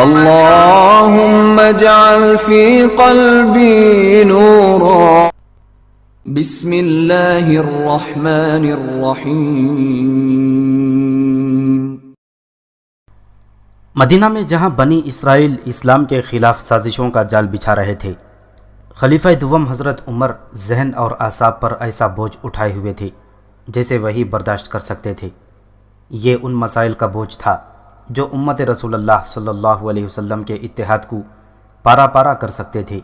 اللهم اجعل في قلبي نورا. بسم اللہ الرحمن الرحیم. مدینہ میں جہاں بنی اسرائیل اسلام کے خلاف سازشوں کا جال بچھا رہے تھے، خلیفہ دوم حضرت عمر ذہن اور اعصاب پر ایسا بوجھ اٹھائے ہوئے تھے جیسے وہی برداشت کر سکتے تھے. یہ ان مسائل کا بوجھ تھا جو امت رسول اللہ صلی اللہ علیہ وسلم کے اتحاد کو پارا پارا کر سکتے تھے.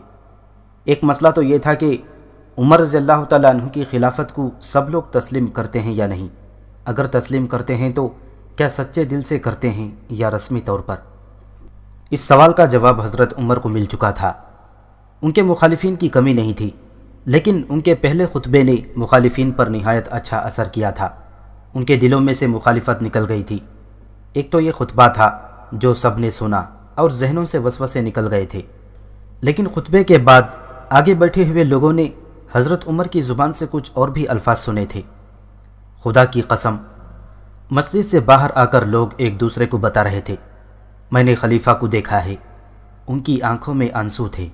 ایک مسئلہ تو یہ تھا کہ عمر رضی اللہ تعالیٰ عنہ کی خلافت کو سب لوگ تسلیم کرتے ہیں یا نہیں. اگر تسلیم کرتے ہیں تو کیا سچے دل سے کرتے ہیں یا رسمی طور پر؟ اس سوال کا جواب حضرت عمر کو مل چکا تھا. ان کے مخالفین کی کمی نہیں تھی، لیکن ان کے پہلے خطبے نے مخالفین پر نہایت اچھا اثر کیا تھا. ان کے دلوں میں سے مخالفت نکل گئی تھی. ایک تو یہ خطبہ تھا جو سب نے سنا اور ذہنوں سے وسوسے نکل گئے تھے، لیکن خطبے کے بعد آگے بیٹھے ہوئے لوگوں نے حضرت عمر کی زبان سے کچھ اور بھی الفاظ سنے تھے. خدا کی قسم، مسجد سے باہر آ کر لوگ ایک دوسرے کو بتا رہے تھے، میں نے خلیفہ کو دیکھا ہے. ان کی آنکھوں میں آنسو تھے.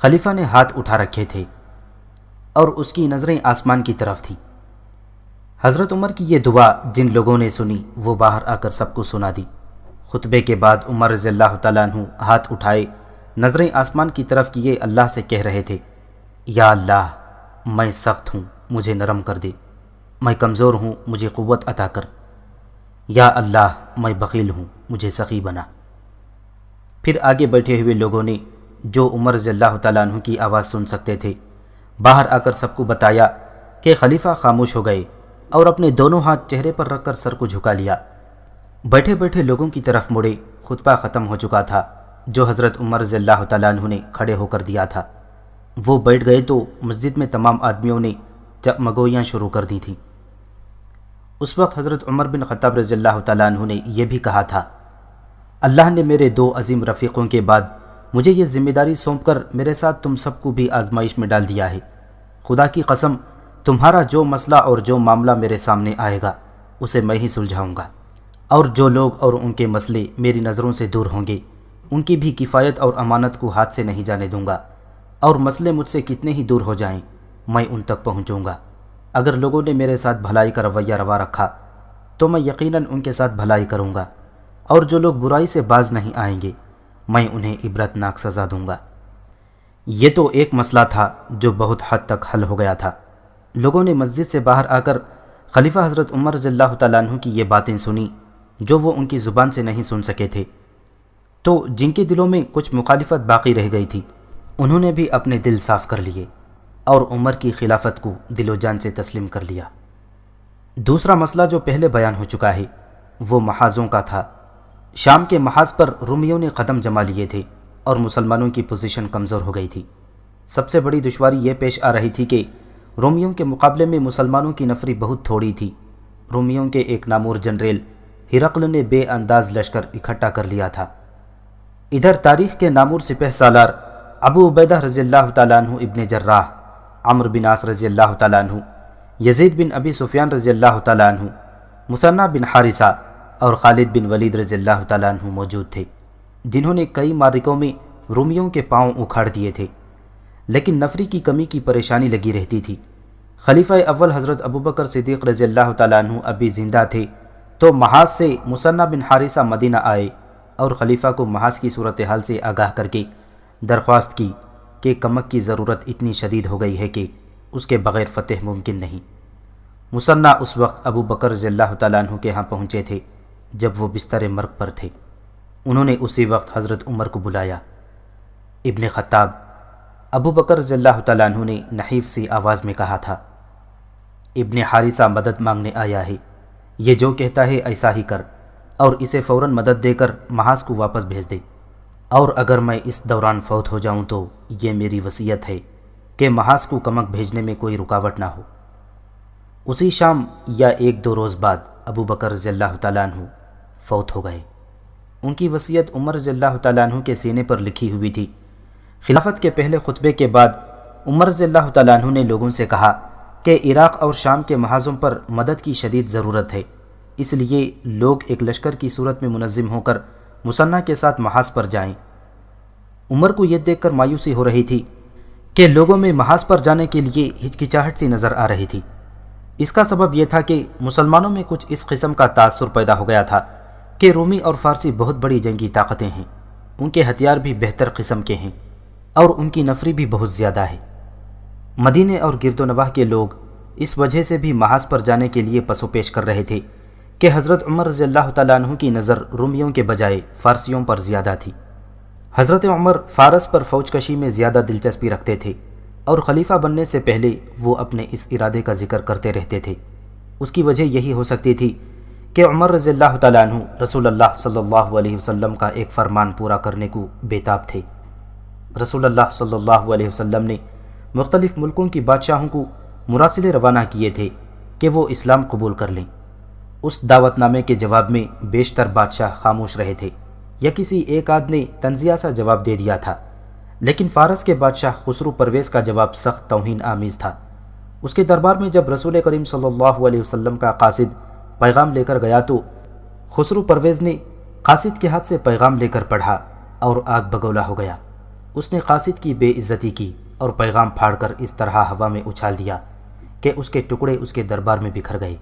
خلیفہ نے ہاتھ اٹھا رکھے تھے اور اس کی نظریں آسمان کی طرف تھیں. حضرت عمر کی یہ دعا جن لوگوں نے سنی وہ باہر آ کر سب کو سنا دی. خطبے کے بعد عمر رضی اللہ تعالیٰ عنہ ہاتھ اٹھائے نظریں آسمان کی طرف کیے اللہ سے کہہ رہے تھے، یا اللہ، میں سخت ہوں، مجھے نرم کر دے. میں کمزور ہوں، مجھے قوت عطا کر. یا اللہ، میں بخیل ہوں، مجھے سخی بنا. پھر آگے بیٹھے ہوئے لوگوں نے جو عمر رضی اللہ تعالیٰ عنہ کی آواز سن سکتے تھے باہر آ کر سب کو بتایا کہ خلیفہ خاموش ہو گئے اور اپنے دونوں ہاتھ چہرے پر رکھ کر سر کو جھکا لیا. بیٹھے بیٹھے لوگوں کی طرف مڑے. خطبہ ختم ہو چکا تھا جو حضرت عمر رضی اللہ تعالیٰ عنہ نے کھڑے ہو کر دیا تھا. وہ بیٹھ گئے تو مسجد میں تمام آدمیوں نے چگمگویاں شروع کر دی تھیں. اس وقت حضرت عمر بن خطاب رضی اللہ تعالیٰ عنہ نے یہ بھی کہا تھا، اللہ نے میرے دو عظیم رفیقوں کے بعد مجھے یہ ذمہ داری سونپ کر میرے ساتھ تم سب کو بھی آزمائش میں ڈال دیا ہے. خدا کی قسم، تمہارا جو مسئلہ اور جو معاملہ میرے سامنے آئے گا اسے میں ہی سلجھاؤں گا، اور جو لوگ اور ان کے مسئلے میری نظروں سے دور ہوں گے ان کی بھی کفایت اور امانت کو ہاتھ سے نہیں جانے دوں گا. اور مسئلے مجھ سے کتنے ہی دور ہو جائیں میں ان تک پہنچوں گا. اگر لوگوں نے میرے ساتھ بھلائی کا رویہ روا رکھا تو میں یقیناً ان کے ساتھ بھلائی کروں گا، اور جو لوگ برائی سے باز نہیں آئیں گے میں انہیں عبرتناک سزا دوں گا. یہ تو ایک مسئلہ تھا جو بہت حد تک حل ہو گیا تھا. لوگوں نے مسجد سے باہر آ کر خلیفہ حضرت عمر رضی اللہ تعالیٰ عنہ کی یہ باتیں سنی جو وہ ان کی زبان سے نہیں سن سکے تھے. تو جن کے دلوں میں کچھ مخالفت باقی رہ گئی تھی انہوں نے بھی اپنے دل صاف کر لیے اور عمر کی خلافت کو دل و جان سے تسلیم کر لیا. دوسرا مسئلہ جو پہلے بیان ہو چکا ہے وہ محاذوں کا تھا. شام کے محاذ پر رومیوں نے قدم جما لیے تھے اور مسلمانوں کی پوزیشن کمزور ہو گئی تھی. سب سے بڑی دشواری یہ پیش آ رہی تھی کہ رومیوں کے مقابلے میں مسلمانوں کی نفری بہت تھوڑی تھی. رومیوں کے ایک نامور جنریل ہرقل نے بے انداز لشکر اکٹھا کر لیا تھا. ادھر تاریخ کے نامور سپہ سالار ابو عبیدہ رضی اللہ تعالیٰ عنہ ابن جراح، عمرو بن عاص رضی اللہ تعالیٰ عنہ، یزید بن ابی سفیان رضی اللہ تعالیٰ عنہ، مثنہ بن حارثہ اور خالد بن ولید رضی اللہ تعالیٰ عنہ موجود تھے، جنہوں نے کئی معرکوں میں رومیوں کے پاؤں اکھاڑ دیے تھے. لیکن نفری کی کمی کی پریشانی لگی رہتی تھی. خلیفہ اول حضرت ابوبکر صدیق رضی اللہ تعالیٰ عنہ ابھی زندہ تھے تو محاذ سے مثنہ بن حارثہ مدینہ آئے اور خلیفہ کو محاذ کی صورتحال سے آگاہ کر کے درخواست کی کہ کمک کی ضرورت اتنی شدید ہو گئی ہے کہ اس کے بغیر فتح ممکن نہیں. مثنہ اس وقت ابو بکر رضی اللہ تعالیٰ عنہ کے ہاں پہنچے تھے جب وہ بستر مرگ پر تھے. انہوں نے اسی وقت حضرت عمر کو بلایا. ابن خطاب، ابو بکر رضی اللہ تعالیٰ عنہ نے نحیف سی آواز میں کہا تھا، ابن حارثہ مدد مانگنے آیا ہے، یہ جو کہتا ہے ایسا ہی کر اور اسے فوراً مدد دے کر محاذ کو واپس بھیج دے. اور اگر میں اس دوران فوت ہو جاؤں تو یہ میری وصیت ہے کہ محاذ کو کمک بھیجنے میں کوئی رکاوٹ نہ ہو. اسی شام یا ایک دو روز بعد ابو بکر رضی اللہ تعالیٰ عنہ فوت ہو گئے. ان کی وصیت عمر رضی اللہ تعالیٰ عنہ کے سینے پر لکھی ہوئی تھی. خلافت کے پہلے خطبے کے بعد عمر رضی اللہ تعالیٰ عنہ نے لوگوں سے کہا کہ عراق اور شام کے محاذوں پر مدد کی شدید ضرورت ہے، اس لیے لوگ ایک لشکر کی صورت میں منظم ہو کر مصنع کے ساتھ محاذ پر جائیں۔ عمر کو یہ دیکھ کر مایوسی ہو رہی تھی کہ لوگوں میں محاذ پر جانے کے لیے ہچکچاہٹ سی نظر آ رہی تھی۔ اس کا سبب یہ تھا کہ مسلمانوں میں کچھ اس قسم کا تاثر پیدا ہو گیا تھا کہ رومی اور فارسی بہت بڑی جنگی طاقتیں ہیں، ان کے ہتھیار بھی بہتر قسم کے ہیں اور ان کی نفری بھی بہت زیادہ ہے۔ مدینے اور گرد و نواح کے لوگ اس وجہ سے بھی محاذ پر جانے کے لیے پسو پیش کر رہے تھے کہ حضرت عمر رضی اللہ تعالیٰ عنہ کی نظر رومیوں کے بجائے فارسیوں پر زیادہ تھی۔ حضرت عمر فارس پر فوج کشی میں زیادہ دلچسپی رکھتے تھے اور خلیفہ بننے سے پہلے وہ اپنے اس ارادے کا ذکر کرتے رہتے تھے۔ اس کی وجہ یہی ہو سکتی تھی کہ عمر رضی اللہ تعالیٰ عنہ رسول اللہ صلی اللہ علیہ وسلم کا ایک فرمان پورا کرنے کو بے تاب تھے۔ رسول اللہ صلی اللہ علیہ وسلم نے مختلف ملکوں کی بادشاہوں کو مراسلے روانہ کیے تھے کہ وہ اسلام قبول کر لیں۔ اس دعوت نامے کے جواب میں بیشتر بادشاہ خاموش رہے تھے یا کسی ایک آدھ نے طنزیہ سا جواب دے دیا تھا، لیکن فارس کے بادشاہ خسرو پرویز کا جواب سخت توہین آمیز تھا۔ اس کے دربار میں جب رسول کریم صلی اللہ علیہ وسلم کا قاصد پیغام لے کر گیا تو خسرو پرویز نے قاصد کے ہاتھ سے پیغام لے کر پڑھا اور آگ بگولا ہو گیا۔ اس نے قاصد کی بے عزتی کی اور پیغام پھاڑ کر اس طرح ہوا میں اچھال دیا کہ اس کے ٹکڑے اس کے دربار میں بکھر گئے۔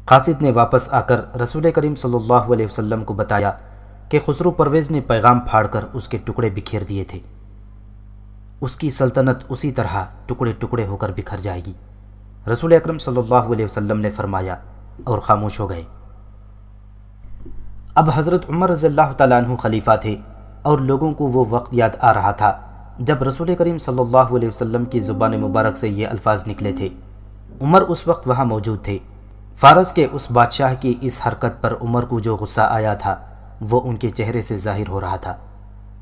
قاصد نے واپس آ کر رسول کریم صلی اللہ علیہ وسلم کو بتایا کہ خسرو پرویز نے پیغام پھاڑ کر اس کے ٹکڑے بکھیر دیے تھے۔ اس کی سلطنت اسی طرح ٹکڑے ٹکڑے ہو کر بکھر جائے گی۔ رسول اکرم صلی اللہ علیہ وسلم نے فرمایا اور خاموش ہو گئے۔ اب حضرت عمر رضی اللہ تعالیٰ عنہ خلیفہ تھے اور لوگوں کو وہ وقت یاد آ رہا تھا جب رسول کریم صلی اللہ علیہ وسلم کی زبان مبارک سے یہ الفاظ نکلے تھے۔ عمر اس وقت وہاں موجود تھے۔ فارس کے اس بادشاہ کی اس حرکت پر عمر کو جو غصہ آیا تھا وہ ان کے چہرے سے ظاہر ہو رہا تھا۔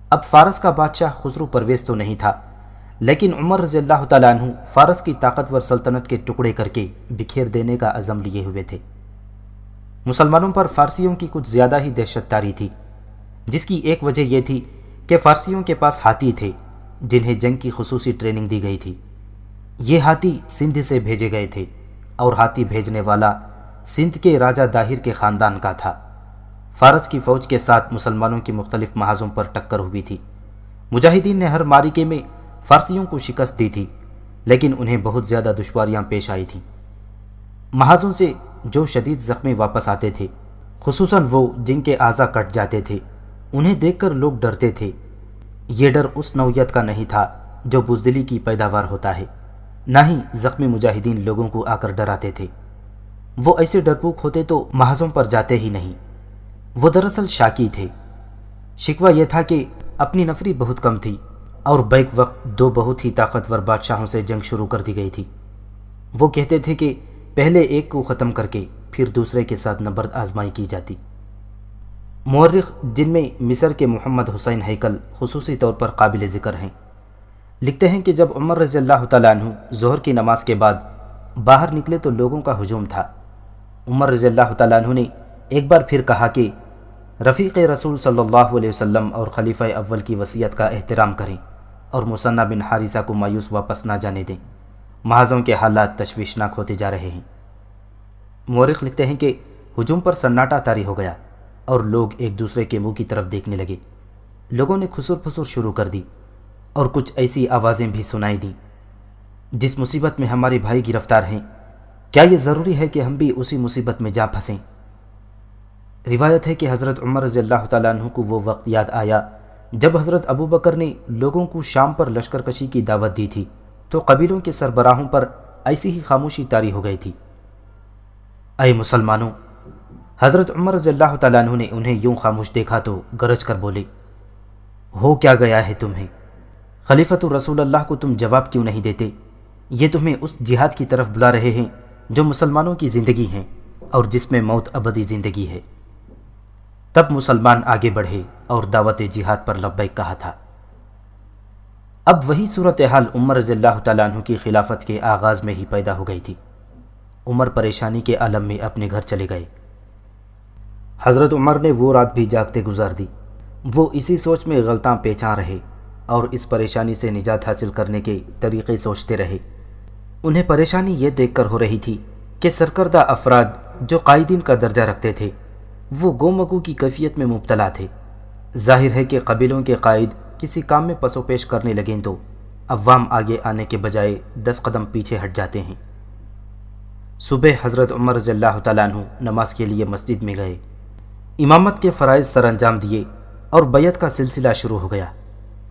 اب فارس کا بادشاہ خسرو پرویز تو نہیں تھا، لیکن عمر رضی اللہ تعالیٰ عنہ فارس کی طاقتور سلطنت کے ٹکڑے کر کے بکھیر دینے کا عزم لیے ہوئے تھے۔ مسلمانوں پر فارسیوں کی کچھ زیادہ ہی دہشت تاری تھی، جس کی ایک وجہ یہ تھی کہ فارسیوں کے پاس ہاتھی تھے جنہیں جنگ کی خصوصی ٹریننگ دی گئی تھی۔ یہ ہاتھی سندھ سے بھیجے گئے تھے اور ہاتھی بھیجنے والا سندھ کے راجہ داہر کے خاندان کا تھا۔ فارس کی فوج کے ساتھ مسلمانوں کی مختلف محاذوں پر ٹکر ہوئی تھی۔ مجاہدین نے ہر معرکے میں فارسیوں کو شکست دی تھی، لیکن انہیں بہت زیادہ دشواریاں پیش آئی تھیں۔ محاذوں سے جو شدید زخمی واپس آتے تھے، خصوصاً وہ جن کے اعضاء کٹ جاتے تھے، انہیں دیکھ کر لوگ ڈرتے تھے۔ یہ ڈر اس نوعیت کا نہیں تھا جو بزدلی کی پیداوار ہوتا ہے، نہ ہی زخمی مجاہدین لوگوں کو آ کر ڈراتے تھے۔ وہ ایسے ڈرپوک ہوتے تو محاذوں پر جاتے ہی نہیں۔ وہ دراصل شاکی تھے۔ شکوہ یہ تھا کہ اپنی نفری بہت کم تھی اور بیک وقت دو بہت ہی طاقتور بادشاہوں سے جنگ شروع کر دی گئی تھی۔ وہ کہتے تھے کہ پہلے ایک کو ختم کر کے پھر دوسرے کے ساتھ نبرد آزمائی کی جاتی۔ مورخ جن میں مصر کے محمد حسین ہیکل خصوصی طور پر قابل ذکر ہیں، لکھتے ہیں کہ جب عمر رضی اللہ تعالیٰ عنہ ظہر کی نماز کے بعد باہر نکلے تو لوگوں کا ہجوم تھا۔ عمر رضی اللہ تعالیٰ عنہ نے ایک بار پھر کہا کہ رفیق رسول صلی اللہ علیہ وسلم اور خلیفہ اول کی وصیت کا احترام کریں اور مصنع بن حارثہ کو مایوس واپس نہ جانے دیں۔ محاذوں کے حالات تشویشناک ہوتے جا رہے ہیں۔ مورخ لکھتے ہیں کہ ہجوم پر سناٹا طاری ہو گیا اور لوگ ایک دوسرے کے منہ کی طرف دیکھنے لگے۔ لوگوں نے خسر پھسر شروع کر دی اور کچھ ایسی آوازیں بھی سنائی دیں، جس مصیبت میں ہمارے بھائی گرفتار ہیں، کیا یہ ضروری ہے کہ ہم بھی اسی مصیبت میں جا پھنسیں؟ روایت ہے کہ حضرت عمر رضی اللہ تعالیٰ عنہ کو وہ وقت یاد آیا جب حضرت ابو بکر نے لوگوں کو شام پر لشکر کشی کی دعوت دی تھی تو قبیلوں کے سربراہوں پر ایسی ہی خاموشی طاری ہو گئی تھی۔ اے مسلمانوں، حضرت عمر رضی اللہ تعالیٰ عنہ نے انہیں یوں خاموش دیکھا تو گرج کر بولے، ہو کیا گیا ہے تمہیں؟ خلیفۃ رسول اللہ کو تم جواب کیوں نہیں دیتے؟ یہ تمہیں اس جہاد کی طرف بلا رہے ہیں جو مسلمانوں کی زندگی ہے اور جس میں موت ابدی زندگی ہے۔ تب مسلمان آگے بڑھے اور دعوت جہاد پر لبیک کہا تھا۔ اب وہی صورتحال عمر رضی اللہ تعالیٰ عنہ کی خلافت کے آغاز میں ہی پیدا ہو گئی تھی۔ عمر پریشانی کے عالم میں اپنے گھر چلے گئے۔ حضرت عمر نے وہ رات بھی جاگتے گزار دی۔ وہ اسی سوچ میں غلطاں پیچاں رہے اور اس پریشانی سے نجات حاصل کرنے کے طریقے سوچتے رہے۔ انہیں پریشانی یہ دیکھ کر ہو رہی تھی کہ سرکردہ افراد جو قائدین کا درجہ رکھتے تھے وہ گو مگو کی کیفیت میں مبتلا تھے۔ ظاہر ہے کہ قبیلوں کے قائد کسی کام میں پس و پیش کرنے لگیں تو عوام آگے آنے کے بجائے 10 قدم پیچھے ہٹ جاتے ہیں۔ صبح حضرت عمر رضی اللہ تعالیٰ عنہ نماز کے لیے مسجد میں گئے، امامت کے فرائض سر انجام دیے اور بیعت کا سلسلہ شروع ہو گیا۔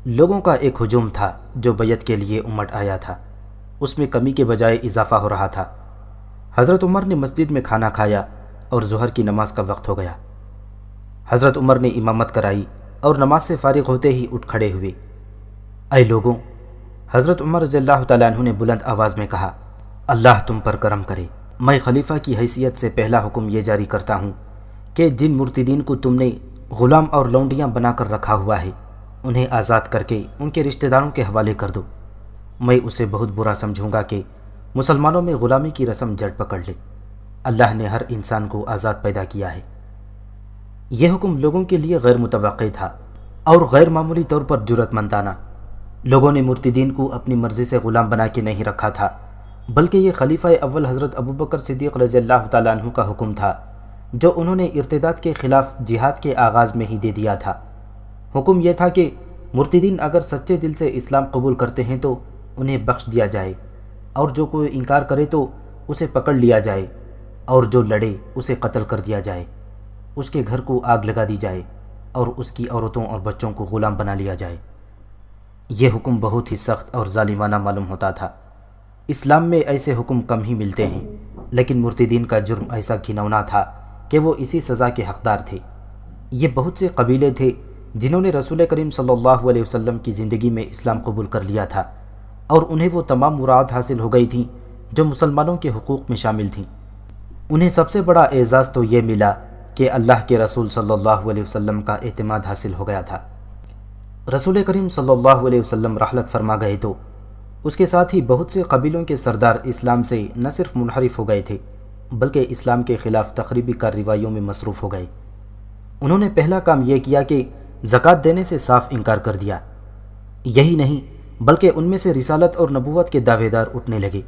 لوگوں کا ایک ہجوم تھا جو بیعت کے لیے امٹ آیا تھا، اس میں کمی کے بجائے اضافہ ہو رہا تھا۔ حضرت عمر نے مسجد میں کھانا کھایا اور ظہر کی نماز کا وقت ہو گیا۔ حضرت عمر نے امامت کرائی اور نماز سے فارغ ہوتے ہی اٹھ کھڑے ہوئے۔ اے لوگوں، حضرت عمر رضی اللہ تعالیٰ عنہ نے بلند آواز میں کہا، اللہ تم پر کرم کرے، میں خلیفہ کی حیثیت سے پہلا حکم یہ جاری کرتا ہوں کہ جن مرتدین کو تم نے غلام اور لونڈیاں بنا کر رکھا ہوا ہے انہیں آزاد کر کے ان کے رشتہ داروں کے حوالے کر دو۔ میں اسے بہت برا سمجھوں گا کہ مسلمانوں میں غلامی کی رسم جڑ پکڑ لے۔ اللہ نے ہر انسان کو آزاد پیدا کیا ہے۔ یہ حکم لوگوں کے لیے غیر متوقع تھا اور غیر معمولی طور پر جرأت مندانہ۔ لوگوں نے مرتدین کو اپنی مرضی سے غلام بنا کے نہیں رکھا تھا، بلکہ یہ خلیفہ اول حضرت ابوبکر صدیق رضی اللہ تعالیٰ عنہ کا حکم تھا جو انہوں نے ارتداد کے خلاف جہاد کے آغاز میں ہی دے دیا تھا۔ حکم یہ تھا کہ مرتدین اگر سچے دل سے اسلام قبول کرتے ہیں تو انہیں بخش دیا جائے، اور جو کوئی انکار کرے تو اسے پکڑ لیا جائے، اور جو لڑے اسے قتل کر دیا جائے، اس کے گھر کو آگ لگا دی جائے اور اس کی عورتوں اور بچوں کو غلام بنا لیا جائے۔ یہ حکم بہت ہی سخت اور ظالمانہ معلوم ہوتا تھا۔ اسلام میں ایسے حکم کم ہی ملتے ہیں، لیکن مرتدین کا جرم ایسا گھنونا تھا کہ وہ اسی سزا کے حقدار تھے۔ یہ بہت سے قبیلے تھے جنہوں نے رسول کریم صلی اللہ علیہ وسلم کی زندگی میں اسلام قبول کر لیا تھا، اور انہیں وہ تمام مراد حاصل ہو گئی تھیں جو مسلمانوں کے حقوق میں شامل تھیں۔ انہیں سب سے بڑا اعزاز تو یہ ملا کہ اللہ کے رسول صلی اللہ علیہ وسلم کا اعتماد حاصل ہو گیا تھا۔ رسول کریم صلی اللہ علیہ وسلم رحلت فرما گئے تو اس کے ساتھ ہی بہت سے قبیلوں کے سردار اسلام سے نہ صرف منحرف ہو گئے تھے بلکہ اسلام کے خلاف تخریبی کارروائیوں میں مصروف ہو گئے۔ انہوں نے پہلا کام یہ کیا کہ زکوٰۃ دینے سے صاف انکار کر دیا۔ یہی نہیں بلکہ ان میں سے رسالت اور نبوت کے دعوے دار اٹھنے لگے۔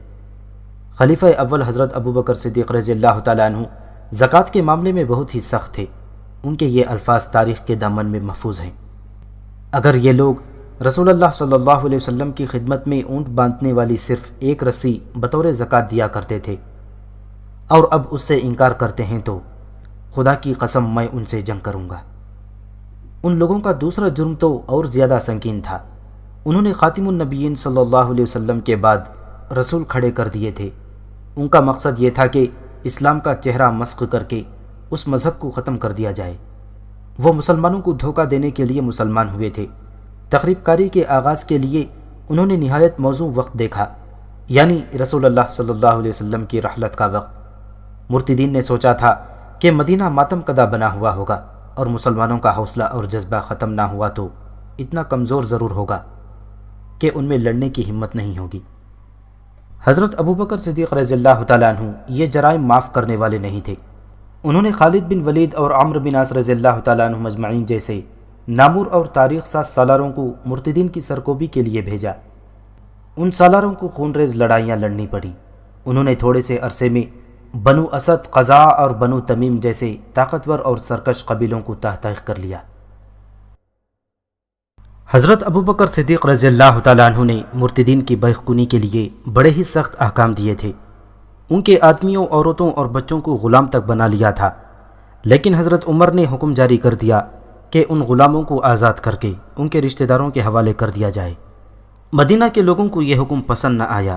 خلیفہ اول حضرت ابوبکر صدیق رضی اللہ تعالیٰ عنہ زکوٰۃ کے معاملے میں بہت ہی سخت تھے۔ ان کے یہ الفاظ تاریخ کے دامن میں محفوظ ہیں، اگر یہ لوگ رسول اللہ صلی اللہ علیہ وسلم کی خدمت میں اونٹ باندھنے والی صرف ایک رسی بطور زکوٰۃ دیا کرتے تھے اور اب اس سے انکار کرتے ہیں تو خدا کی قسم میں ان سے جنگ کروں گا۔ ان لوگوں کا دوسرا جرم تو اور زیادہ سنگین تھا۔ انہوں نے خاتم النبیین صلی اللہ علیہ وسلم کے بعد رسول کھڑے کر دیے تھے۔ ان کا مقصد یہ تھا کہ اسلام کا چہرہ مسخ کر کے اس مذہب کو ختم کر دیا جائے۔ وہ مسلمانوں کو دھوکہ دینے کے لیے مسلمان ہوئے تھے۔ تخریب کاری کے آغاز کے لیے انہوں نے نہایت موزوں وقت دیکھا، یعنی رسول اللہ صلی اللہ علیہ وسلم کی رحلت کا وقت۔ مرتدین نے سوچا تھا کہ مدینہ ماتم کدہ بنا ہوا ہوگا اور مسلمانوں کا حوصلہ اور جذبہ ختم نہ ہوا تو اتنا کمزور ضرور ہوگا کہ ان میں لڑنے کی ہمت نہیں ہوگی۔ حضرت ابوبکر صدیق رضی اللہ تعالیٰ عنہ یہ جرائم معاف کرنے والے نہیں تھے۔ انہوں نے خالد بن ولید اور عمرو بن عاص رضی اللہ تعالیٰ عنہ مجمعین جیسے نامور اور تاریخ ساز سالاروں کو مرتدین کی سرکوبی کے لیے بھیجا۔ ان سالاروں کو خونریز لڑائیاں لڑنی پڑیں۔ انہوں نے تھوڑے سے عرصے میں بنو اسد، قزاع اور بنو تمیم جیسے طاقتور اور سرکش قبیلوں کو تحت کر لیا۔ حضرت ابوبکر صدیق رضی اللہ تعالیٰ عنہ نے مرتدین کی بیخ کنی کے لیے بڑے ہی سخت احکام دیے تھے۔ ان کے آدمیوں، عورتوں اور بچوں کو غلام تک بنا لیا تھا، لیکن حضرت عمر نے حکم جاری کر دیا کہ ان غلاموں کو آزاد کر کے ان کے رشتہ داروں کے حوالے کر دیا جائے۔ مدینہ کے لوگوں کو یہ حکم پسند نہ آیا۔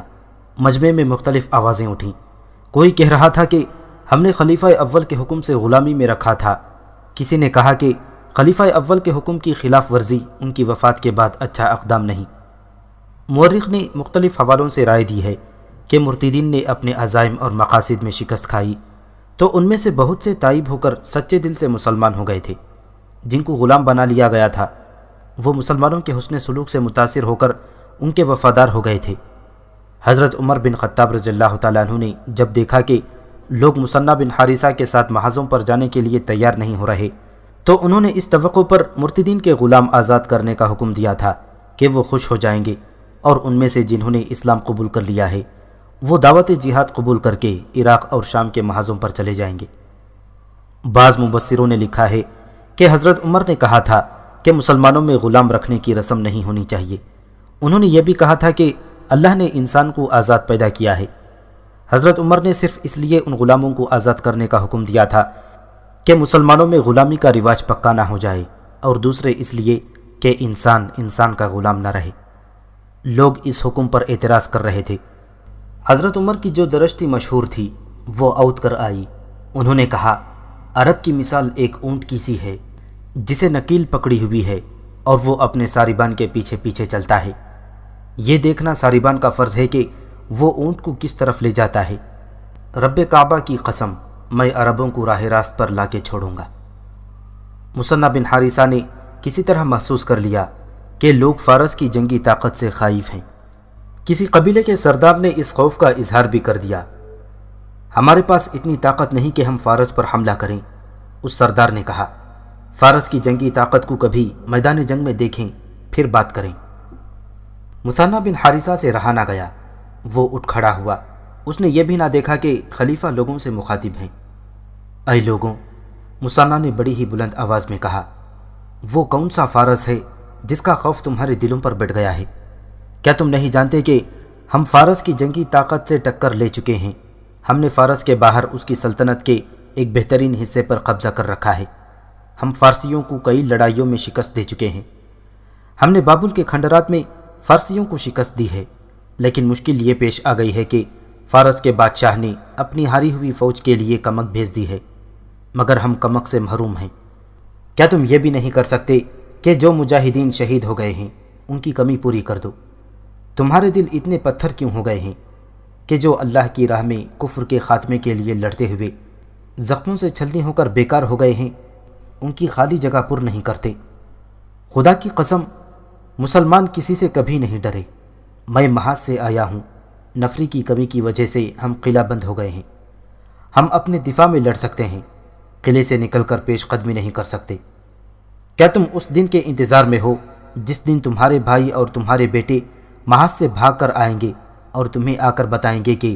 مجمع میں مختلف آوازیں اٹھیں۔ کوئی کہہ رہا تھا کہ ہم نے خلیفہ اول کے حکم سے غلامی میں رکھا تھا۔ کسی نے کہا کہ خلیفہ اول کے حکم کی خلاف ورزی ان کی وفات کے بعد اچھا اقدام نہیں۔ مورخ نے مختلف حوالوں سے رائے دی ہے کہ مرتدین نے اپنے عزائم اور مقاصد میں شکست کھائی تو ان میں سے بہت سے تائب ہو کر سچے دل سے مسلمان ہو گئے تھے۔ جن کو غلام بنا لیا گیا تھا وہ مسلمانوں کے حسن سلوک سے متاثر ہو کر ان کے وفادار ہو گئے تھے۔ حضرت عمر بن خطاب رضی اللہ تعالیٰ عنہ نے جب دیکھا کہ لوگ مثنہ بن حارثہ کے ساتھ محاذوں پر جانے کے لیے تیار نہیں ہو رہے تو انہوں نے اس توقع پر مرتدین کے غلام آزاد کرنے کا حکم دیا تھا کہ وہ خوش ہو جائیں گے، اور ان میں سے جنہوں نے اسلام قبول کر لیا ہے وہ دعوت جہاد قبول کر کے عراق اور شام کے محاذوں پر چلے جائیں گے۔ بعض مبصروں نے لکھا ہے کہ حضرت عمر نے کہا تھا کہ مسلمانوں میں غلام رکھنے کی رسم نہیں ہونی چاہیے۔ انہوں نے یہ بھی کہا تھا کہ اللہ نے انسان کو آزاد پیدا کیا ہے۔ حضرت عمر نے صرف اس لیے ان غلاموں کو آزاد کرنے کا حکم دیا تھا کہ مسلمانوں میں غلامی کا رواج پکا نہ ہو جائے، اور دوسرے اس لیے کہ انسان کا غلام نہ رہے۔ لوگ اس حکم پر اعتراض کر رہے تھے۔ حضرت عمر کی جو درشتی مشہور تھی وہ اود کر آئی۔ انہوں نے کہا، عرب کی مثال ایک اونٹ کی سی ہے جسے نکیل پکڑی ہوئی ہے اور وہ اپنے ساربان کے پیچھے پیچھے چلتا ہے۔ یہ دیکھنا ساربان کا فرض ہے کہ وہ اونٹ کو کس طرف لے جاتا ہے۔ رب کعبہ کی قسم، میں عربوں کو راہ راست پر لا کے چھوڑوں گا۔ مثنیٰ بن حارثہ نے کسی طرح محسوس کر لیا کہ لوگ فارس کی جنگی طاقت سے خائف ہیں۔ کسی قبیلے کے سردار نے اس خوف کا اظہار بھی کر دیا۔ ہمارے پاس اتنی طاقت نہیں کہ ہم فارس پر حملہ کریں۔ اس سردار نے کہا، فارس کی جنگی طاقت کو کبھی میدان جنگ میں دیکھیں پھر بات کریں۔ مثنیٰ بن حارثہ سے رہا نہ گیا، وہ اٹھ کھڑا ہوا۔ اس نے یہ بھی نہ دیکھا کہ خلیفہ لوگوں سے مخاطب ہیں۔ اے لوگوں، مثنیٰ نے بڑی ہی بلند آواز میں کہا، وہ کون سا فارس ہے جس کا خوف تمہارے دلوں پر بٹھ گیا ہے؟ کیا تم نہیں جانتے کہ ہم فارس کی جنگی طاقت سے ٹکر لے چکے ہیں؟ ہم نے فارس کے باہر اس کی سلطنت کے ایک بہترین حصے پر قبضہ کر رکھا ہے۔ ہم فارسیوں کو کئی لڑائیوں میں شکست دے چکے ہیں۔ ہم نے بابل کے کھنڈرات میں فارسیوں کو شکست دی ہے، لیکن مشکل یہ پیش آ گئی ہے کہ فارس کے بادشاہ نے اپنی ہاری ہوئی فوج کے لیے کمک بھیج دی ہے، مگر ہم کمک سے محروم ہیں۔ کیا تم یہ بھی نہیں کر سکتے کہ جو مجاہدین شہید ہو گئے ہیں ان کی کمی پوری کر دو؟ تمہارے دل اتنے پتھر کیوں ہو گئے ہیں کہ جو اللہ کی راہ میں کفر کے خاتمے کے لیے لڑتے ہوئے زخموں سے چھلنی ہو کر بیکار ہو گئے ہیں، ان کی خالی جگہ پر نہیں کرتے؟ خدا کی قسم، مسلمان کسی سے کبھی نہیں ڈرے۔ میں محاذ سے آیا ہوں، نفری کی کمی کی وجہ سے ہم قلعہ بند ہو گئے ہیں۔ ہم اپنے دفاع میں لڑ سکتے ہیں، قلعے سے نکل کر پیش قدمی نہیں کر سکتے۔ کیا تم اس دن کے انتظار میں ہو جس دن تمہارے بھائی اور تمہارے بیٹے محاذ سے بھاگ کر آئیں گے اور تمہیں آ کر بتائیں گے کہ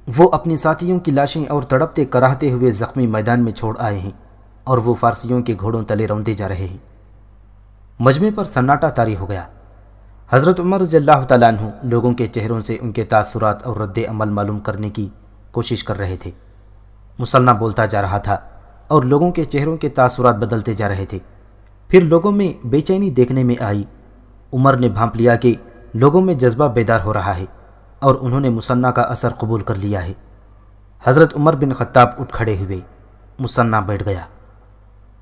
وہ اپنی ساتھیوں کی لاشیں اور تڑپتے کراہتے ہوئے زخمی میدان میں چھوڑ آئے ہیں اور وہ فارسیوں کے گھوڑوں تلے روندے جا رہے ہیں؟ مجمع پر سناٹا طاری ہو گیا۔ حضرت عمر رضی اللہ تعالیٰ عنہ لوگوں کے چہروں سے ان کے تاثرات اور رد عمل معلوم کرنے کی کوشش کر رہے تھے۔ مثنیٰ بولتا جا رہا تھا اور لوگوں کے چہروں کے تاثرات بدلتے جا رہے تھے۔ پھر لوگوں میں بے چینی دیکھنے میں آئی۔ عمر نے بھانپ لیا کہ لوگوں میں جذبہ بیدار ہو رہا ہے اور انہوں نے مثنیٰ کا اثر قبول کر لیا ہے۔ حضرت عمر بن خطاب اٹھ کھڑے ہوئے، مثنیٰ بیٹھ گیا۔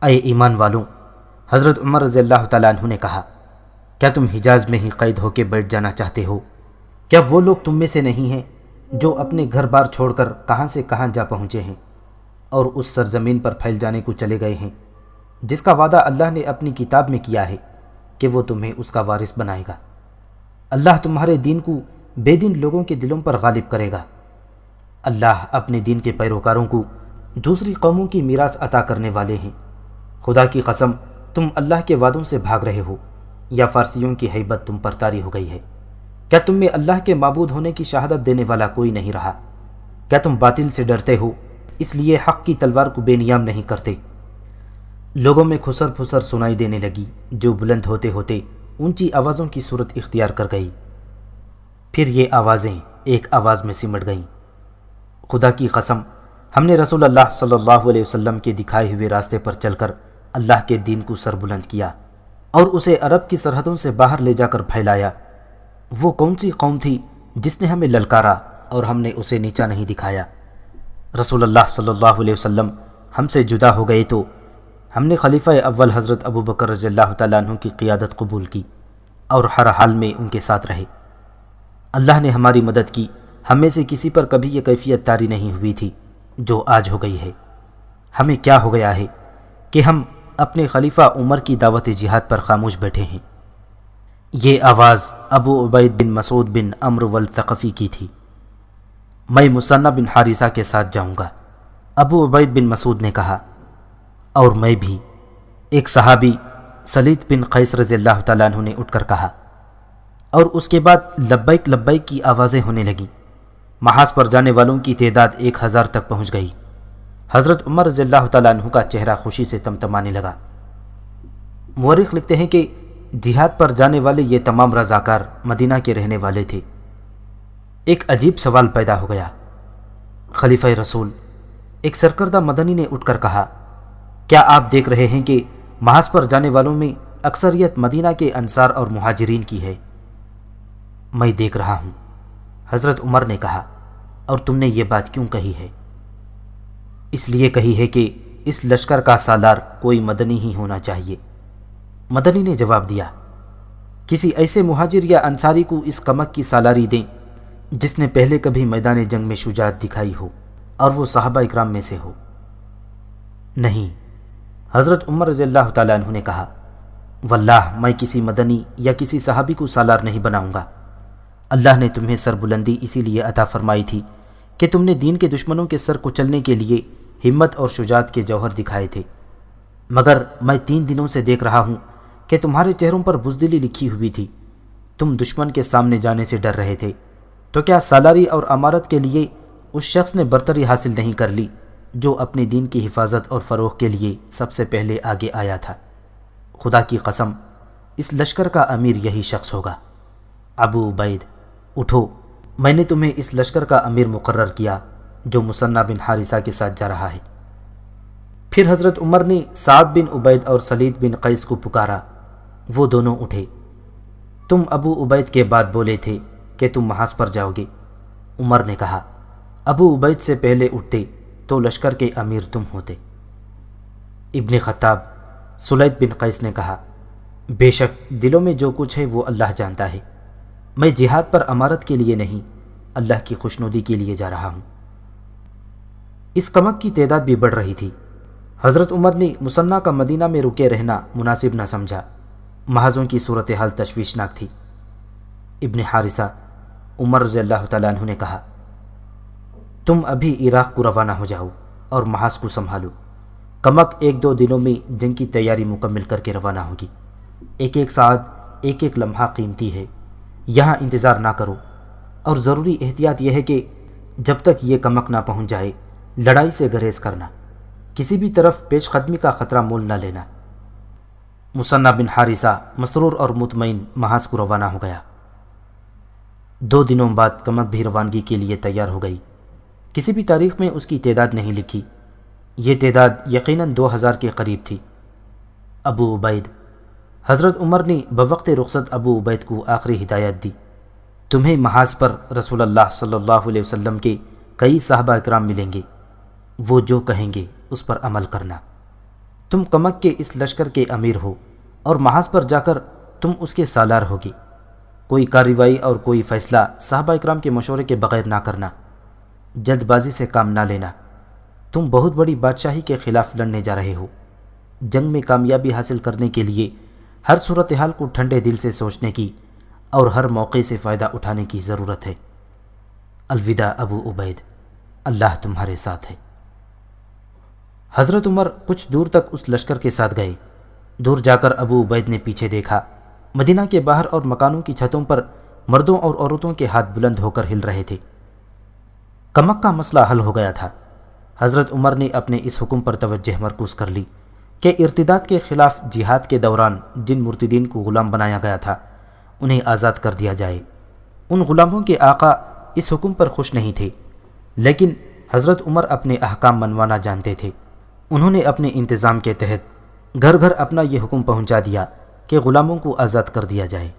اے ایمان والوں، حضرت عمر رضی اللہ تعالیٰ عنہ نے کہا، کیا تم حجاز میں ہی قید ہو کے بیٹھ جانا چاہتے ہو؟ کیا وہ لوگ تم میں سے نہیں ہیں جو اپنے گھر بار چھوڑ کر کہاں سے کہاں جا پہنچے ہیں اور اس سرزمین پر پھیل جانے کو چلے گئے ہیں جس کا وعدہ اللہ نے اپنی کتاب میں کیا ہے کہ وہ تمہیں اس کا وارث بنائے گا؟ اللہ تمہارے دین کو بے دین لوگوں کے دلوں پر غالب کرے گا۔ اللہ اپنے دین کے پیروکاروں کو دوسری قوموں کی میراث عطا کرنے والے ہیں۔ خدا کی قسم، تم اللہ کے وعدوں سے بھاگ رہے ہو یا فارسیوں کی ہیبت تم پر طاری ہو گئی ہے؟ کیا تم میں اللہ کے معبود ہونے کی شہادت دینے والا کوئی نہیں رہا؟ کیا تم باطل سے ڈرتے ہو اس لیے حق کی تلوار کو بے نیام نہیں کرتے؟ لوگوں میں کھسر پھسر سنائی دینے لگی جو بلند ہوتے ہوتے اونچی آوازوں کی صورت اختیار کر گئی۔ پھر یہ آوازیں ایک آواز میں سمٹ گئیں، خدا کی قسم، ہم نے رسول اللہ صلی اللہ علیہ وسلم کے دکھائے ہوئے راستے پر چل کر اللہ کے دین کو سر بلند کیا اور اسے عرب کی سرحدوں سے باہر لے جا کر پھیلایا۔ وہ کون سی قوم تھی جس نے ہمیں للکارا اور ہم نے اسے نیچا نہیں دکھایا؟ رسول اللہ صلی اللہ علیہ وسلم ہم سے جدا ہو گئے تو ہم نے خلیفہ اول حضرت ابو بکر رضی اللہ تعالیٰ عنہ کی قیادت قبول کی اور ہر حال میں ان کے ساتھ رہے۔ اللہ نے ہماری مدد کی، ہم میں سے کسی پر کبھی یہ کیفیت طاری نہیں ہوئی تھی جو آج ہو گئی ہے۔ ہمیں کیا ہو گیا ہے کہ ہم اپنے خلیفہ عمر کی دعوت جہاد پر خاموش بیٹھے ہیں؟ یہ آواز ابو عبید بن مسعود بن عمرو والثقفی کی تھی۔ میں مثنیٰ بن حارثہ کے ساتھ جاؤں گا، ابو عبید بن مسعود نے کہا، اور میں بھی، ایک صحابی سلیط بن قیس رضی اللہ تعالیٰ عنہ نے اٹھ کر کہا، اور اس کے بعد لبیک لبیک کی آوازیں ہونے لگیں۔ محاذ پر جانے والوں کی تعداد 1000 تک پہنچ گئی۔ حضرت عمر رضی اللہ تعالیٰ عنہ کا چہرہ خوشی سے تمتمانے لگا۔ مورخ لکھتے ہیں کہ جہاد پر جانے والے یہ تمام رضاکار مدینہ کے رہنے والے تھے۔ ایک عجیب سوال پیدا ہو گیا۔ خلیفہ رسول ایک سرکردہ مدنی نے اٹھ کر کہا، کیا آپ دیکھ رہے ہیں کہ محاذ پر جانے والوں میں اکثریت مدینہ کے انصار اور مہاجرین کی ہے؟ میں دیکھ رہا ہوں، حضرت عمر نے کہا۔ اور تم نے یہ بات کیوں کہی ہے؟ اس لیے کہی ہے کہ اس لشکر کا سالار کوئی مدنی ہی ہونا چاہیے۔ مدنی نے جواب دیا، کسی ایسے مہاجر یا انصاری کو اس کمک کی سالاری دیں جس نے پہلے کبھی میدان جنگ میں شجاعت دکھائی ہو اور وہ صحابہ اکرام میں سے ہو۔ نہیں، حضرت عمر رضی اللہ تعالیٰ عنہ نے کہا، واللہ میں کسی مدنی یا کسی صحابی کو سالار نہیں بناؤں گا۔ اللہ نے تمہیں سربلندی اسی لیے عطا فرمائی تھی کہ تم نے دین کے دشمنوں کے سر کچلنے کے لیے ہمت اور شجاعت کے جوہر دکھائے تھے، مگر میں 3 دنوں سے دیکھ رہا ہوں کہ تمہارے چہروں پر بزدلی لکھی ہوئی تھی۔ تم دشمن کے سامنے جانے سے ڈر رہے تھے، تو کیا سالاری اور امارت کے لیے اس شخص نے برتری حاصل نہیں کر لی جو اپنے دین کی حفاظت اور فروغ کے لیے سب سے پہلے آگے آیا تھا؟ خدا کی قسم، اس لشکر کا امیر یہی شخص ہوگا۔ ابو عبید، اٹھو، میں نے تمہیں اس لشکر کا امیر مقرر کیا جو مثنہ بن حارثہ کے ساتھ جا رہا ہے۔ پھر حضرت عمر نے سعد بن عبید اور سلید بن قیس کو پکارا۔ وہ دونوں اٹھے۔ تم ابو عبید کے بعد بولے تھے کہ تم محاذ پر جاؤ گے۔ عمر نے کہا، ابو عبید سے پہلے اٹھتے تو لشکر کے امیر تم ہوتے۔ ابن خطاب سلید بن قیس نے کہا، بے شک دلوں میں جو کچھ ہے وہ اللہ جانتا ہے، میں جہاد پر امارت کے لیے نہیں، اللہ کی خوشنودی کے لیے جا رہا ہوں۔ اس کمک کی تعداد بھی بڑھ رہی تھی۔ حضرت عمر نے مثنہ کا مدینہ میں رکے رہنا مناسب نہ سمجھا۔ محاذوں کی صورتحال تشویشناک تھی۔ ابن حارثہ عمر رضی اللہ تعالیٰ عنہ نے کہا، تم ابھی عراق کو روانہ ہو جاؤ اور محاذ کو سنبھالو۔ کمک 1-2 دنوں میں جنگ کی تیاری مکمل کر کے روانہ ہوگی۔ ایک ساعت، ایک لمحہ قیمتی ہے، یہاں انتظار نہ کرو، اور ضروری احتیاط یہ ہے کہ جب تک یہ کمک نہ پہنچ جائے لڑائی سے گریز کرنا، کسی بھی طرف پیش قدمی کا خطرہ مول نہ لینا۔ مثنہ بن حارثہ مسرور اور مطمئن محاذ کو روانہ ہو گیا۔ 2 دنوں بعد کمک بھی روانگی کے لیے تیار ہو گئی۔ کسی بھی تاریخ میں اس کی تعداد نہیں لکھی، یہ تعداد یقیناً 2000 کے قریب تھی۔ ابو عبید، حضرت عمر نے بوقت رخصت ابو عبید کو آخری ہدایت دی، تمہیں محاذ پر رسول اللہ صلی اللہ علیہ وسلم کے کئی صحابہ اکرام ملیں گے، وہ جو کہیں گے اس پر عمل کرنا۔ تم کمک کے اس لشکر کے امیر ہو اور محاذ پر جا کر تم اس کے سالار ہوگے۔ کوئی کارروائی اور کوئی فیصلہ صحابہ اکرام کے مشورے کے بغیر نہ کرنا، جلد بازی سے کام نہ لینا۔ تم بہت بڑی بادشاہی کے خلاف لڑنے جا رہے ہو۔ جنگ میں کامیابی حاصل کرنے کے لیے ہر صورتحال کو ٹھنڈے دل سے سوچنے کی اور ہر موقع سے فائدہ اٹھانے کی ضرورت ہے۔ الوداع ابو عبید، اللہ تمہارے ساتھ ہے۔ حضرت عمر کچھ دور تک اس لشکر کے ساتھ گئے۔ دور جا کر ابو عبید نے پیچھے دیکھا، مدینہ کے باہر اور مکانوں کی چھتوں پر مردوں اور عورتوں کے ہاتھ بلند ہو کر ہل رہے تھے۔ کمک کا مسئلہ حل ہو گیا تھا۔ حضرت عمر نے اپنے اس حکم پر توجہ مرکوز کر لی کہ ارتداد کے خلاف جہاد کے دوران جن مرتدین کو غلام بنایا گیا تھا انہیں آزاد کر دیا جائے۔ ان غلاموں کے آقا اس حکم پر خوش نہیں تھے، لیکن حضرت عمر اپنے احکام منوانا جانتے تھے۔ انہوں نے اپنے انتظام کے تحت گھر گھر اپنا یہ حکم پہنچا دیا کہ غلاموں کو آزاد کر دیا جائے۔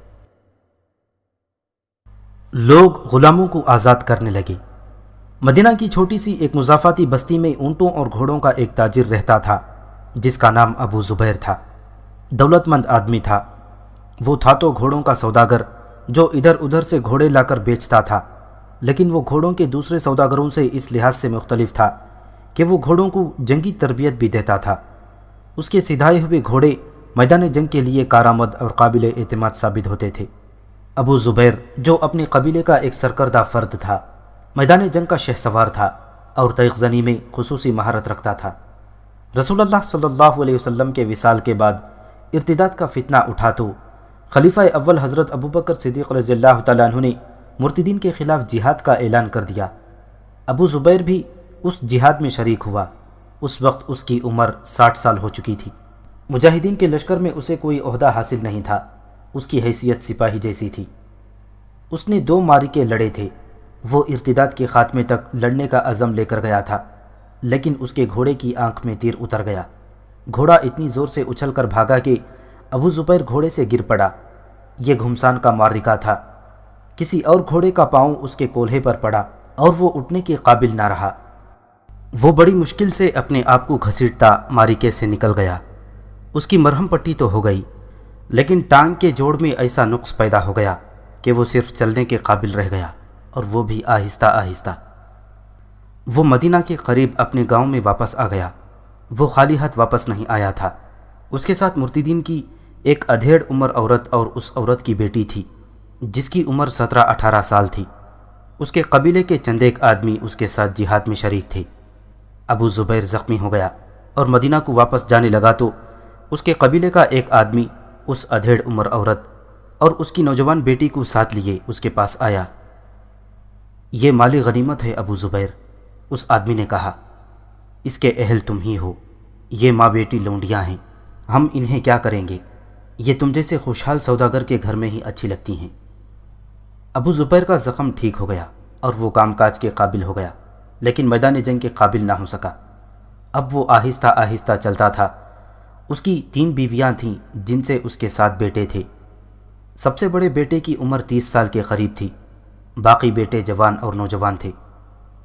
لوگ غلاموں کو آزاد کرنے لگے۔ مدینہ کی چھوٹی سی ایک مضافاتی بستی میں اونٹوں اور گھوڑوں کا ایک تاجر رہتا تھا جس کا نام ابو زبیر تھا۔ دولت مند آدمی تھا۔ وہ تھا تو گھوڑوں کا سوداگر جو ادھر ادھر سے گھوڑے لا کر بیچتا تھا، لیکن وہ گھوڑوں کے دوسرے سوداگروں سے اس لحاظ سے مختلف تھا کہ وہ گھوڑوں کو جنگی تربیت بھی دیتا تھا۔ اس کے سدھائے ہوئے گھوڑے میدان جنگ کے لیے کارآمد اور قابل اعتماد ثابت ہوتے تھے۔ ابو زبیر جو اپنے قبیلے کا ایک سرکردہ فرد تھا، میدان جنگ کا شہ سوار تھا اور تیغ زنی میں خصوصی مہارت رکھتا تھا۔ رسول اللہ صلی اللہ علیہ وسلم کے وصال کے بعد ارتداد کا فتنہ اٹھا تو خلیفہ اول حضرت ابوبکر صدیق رضی اللہ تعالیٰ عنہ نے مرتدین کے خلاف جہاد کا اعلان کر دیا۔ ابو زبیر بھی اس جہاد میں شریک ہوا۔ اس وقت اس کی عمر 60 سال ہو چکی تھی۔ مجاہدین کے لشکر میں اسے کوئی عہدہ حاصل نہیں تھا، اس کی حیثیت سپاہی جیسی تھی۔ اس نے 2 معرکے لڑے تھے۔ وہ ارتداد کے خاتمے تک لڑنے کا عزم لے کر گیا تھا، لیکن اس کے گھوڑے کی آنکھ میں تیر اتر گیا۔ گھوڑا اتنی زور سے اچھل کر بھاگا کہ ابو زبیر گھوڑے سے گر پڑا۔ یہ گھمسان کا معرکہ تھا۔ کسی اور گھوڑے کا پاؤں اس کے کولہے پر پڑا اور وہ اٹھنے کے قابل نہ رہا۔ وہ بڑی مشکل سے اپنے آپ کو گھسیٹتا معرکے سے نکل گیا۔ اس کی مرہم پٹی تو ہو گئی، لیکن ٹانگ کے جوڑ میں ایسا نقص پیدا ہو گیا کہ وہ صرف چلنے کے قابل رہ گیا، اور وہ بھی آہستہ آہستہ۔ وہ مدینہ کے قریب اپنے گاؤں میں واپس آ گیا۔ وہ خالی ہاتھ واپس نہیں آیا تھا۔ اس کے ساتھ مرتدین کی ایک ادھیڑ عمر عورت اور اس عورت کی بیٹی تھی جس کی عمر 17-18 سال تھی۔ اس کے قبیلے کے چند ایک آدمی اس کے ساتھ جہاد میں شریک تھے۔ ابو زبیر زخمی ہو گیا اور مدینہ کو واپس جانے لگا تو اس کے قبیلے کا ایک آدمی اس ادھیڑ عمر عورت اور اس کی نوجوان بیٹی کو ساتھ لیے اس کے پاس آیا۔ یہ مالی غنیمت ہے ابو زبیر، اس آدمی نے کہا۔ اس کے اہل تم ہی ہو، یہ ماں بیٹی لونڈیاں ہیں، ہم انہیں کیا کریں گے؟ یہ تم جیسے خوشحال سوداگر کے گھر میں ہی اچھی لگتی ہیں۔ ابو زبیر کا زخم ٹھیک ہو گیا اور وہ کام کاج کے قابل ہو گیا، لیکن میدان جنگ کے قابل نہ ہو سکا۔ اب وہ آہستہ آہستہ چلتا تھا۔ اس کی 3 بیویاں تھیں جن سے اس کے 7 بیٹے تھے۔ سب سے بڑے بیٹے کی عمر 30 سال کے قریب تھی، باقی بیٹے جوان اور نوجوان تھے۔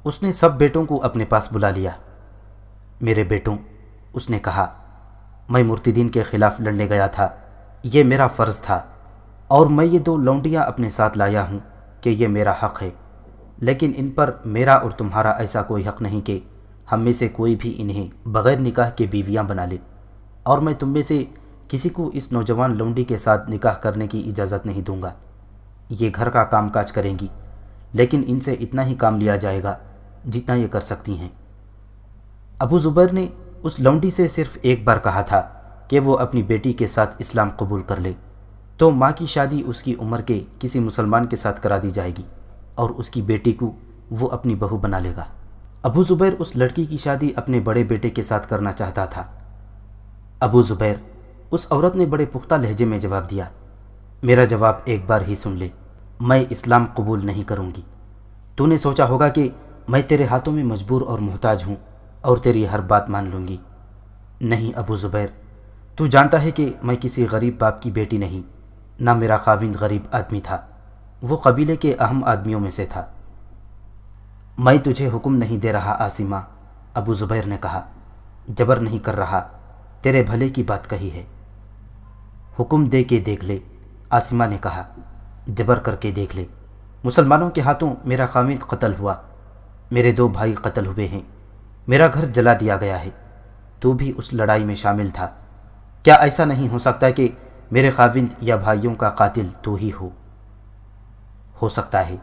اس نے سب بیٹوں کو اپنے پاس بلا لیا۔ میرے بیٹوں، اس نے کہا، میں مرتدین کے خلاف لڑنے گیا تھا، یہ میرا فرض تھا، اور میں یہ 2 لونڈیاں اپنے ساتھ لایا ہوں کہ یہ میرا حق ہے، لیکن ان پر میرا اور تمہارا ایسا کوئی حق نہیں کہ ہم میں سے کوئی بھی انہیں بغیر نکاح کے بیویاں بنا لے، اور میں تم میں سے کسی کو اس نوجوان لونڈی کے ساتھ نکاح کرنے کی اجازت نہیں دوں گا۔ یہ گھر کا کام کاج کریں گی، لیکن ان سے اتنا ہی کام لیا جائے گا جتنا یہ کر سکتی ہیں۔ ابو زبیر نے اس لونڈی سے صرف ایک بار کہا تھا کہ وہ اپنی بیٹی کے ساتھ اسلام قبول کر لے تو ماں کی شادی اس کی عمر کے کسی مسلمان کے ساتھ کرا دی جائے گی اور اس کی بیٹی کو وہ اپنی بہو بنا لے گا۔ ابو زبیر اس لڑکی کی شادی اپنے بڑے بیٹے کے ساتھ کرنا چاہتا تھا۔ ابو زبیر، اس عورت نے بڑے پختہ لہجے میں جواب دیا، میرا جواب ایک بار ہی سن لے، میں اسلام قبول نہیں کروں گی۔ تو نے سوچا ہوگا کہ میں تیرے ہاتھوں میں مجبور اور محتاج ہوں اور تیری ہر بات مان لوں گی۔ نہیں ابو زبیر، تو جانتا ہے کہ میں کسی غریب باپ کی بیٹی نہیں، نہ میرا خاوند غریب آدمی تھا، وہ قبیلے کے اہم آدمیوں میں سے تھا۔ میں تجھے حکم نہیں دے رہا عاصمہ، ابو زبیر نے کہا، جبر نہیں کر رہا، تیرے بھلے کی بات کہی ہے۔ حکم دے کے دیکھ لے، عاصمہ نے کہا، جبر کر کے دیکھ لے۔ مسلمانوں کے ہاتھوں میرا خاوند قتل ہوا، میرے 2 بھائی قتل ہوئے ہیں، میرا گھر جلا دیا گیا ہے، تو بھی اس لڑائی میں شامل تھا۔ کیا ایسا نہیں ہو سکتا کہ میرے خاوند یا بھائیوں کا قاتل تو ہی ہو سکتا ہے،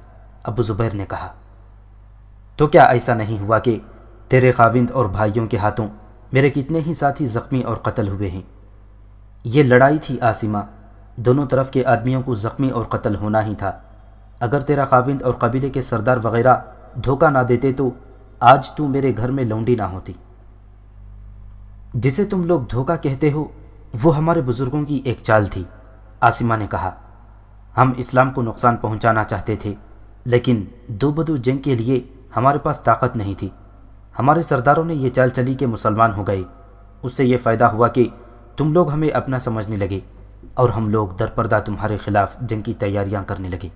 ابو زبیر نے کہا۔ تو کیا ایسا نہیں ہوا کہ تیرے خاوند اور بھائیوں کے ہاتھوں میرے کتنے ہی ساتھی زخمی اور قتل ہوئے ہیں؟ یہ لڑائی تھی عاصمہ، دونوں طرف کے آدمیوں کو زخمی اور قتل ہونا ہی تھا۔ اگر تیرا خاوند اور قبیلے کے سردار وغیرہ دھوکہ نہ دیتے تو آج تو میرے گھر میں لونڈی نہ ہوتی۔ جسے تم لوگ دھوکہ کہتے ہو وہ ہمارے بزرگوں کی ایک چال تھی، عاصمہ نے کہا۔ ہم اسلام کو نقصان پہنچانا چاہتے تھے، لیکن 2 بدو جنگ کے لیے ہمارے پاس طاقت نہیں تھی۔ ہمارے سرداروں نے یہ چال چلی کہ مسلمان ہو گئے، اس سے یہ فائدہ ہوا کہ تم لوگ ہمیں اپنا سمجھنے لگے اور ہم لوگ درپردہ تمہارے خلاف جنگ کی تیاریاں کرنے لگے۔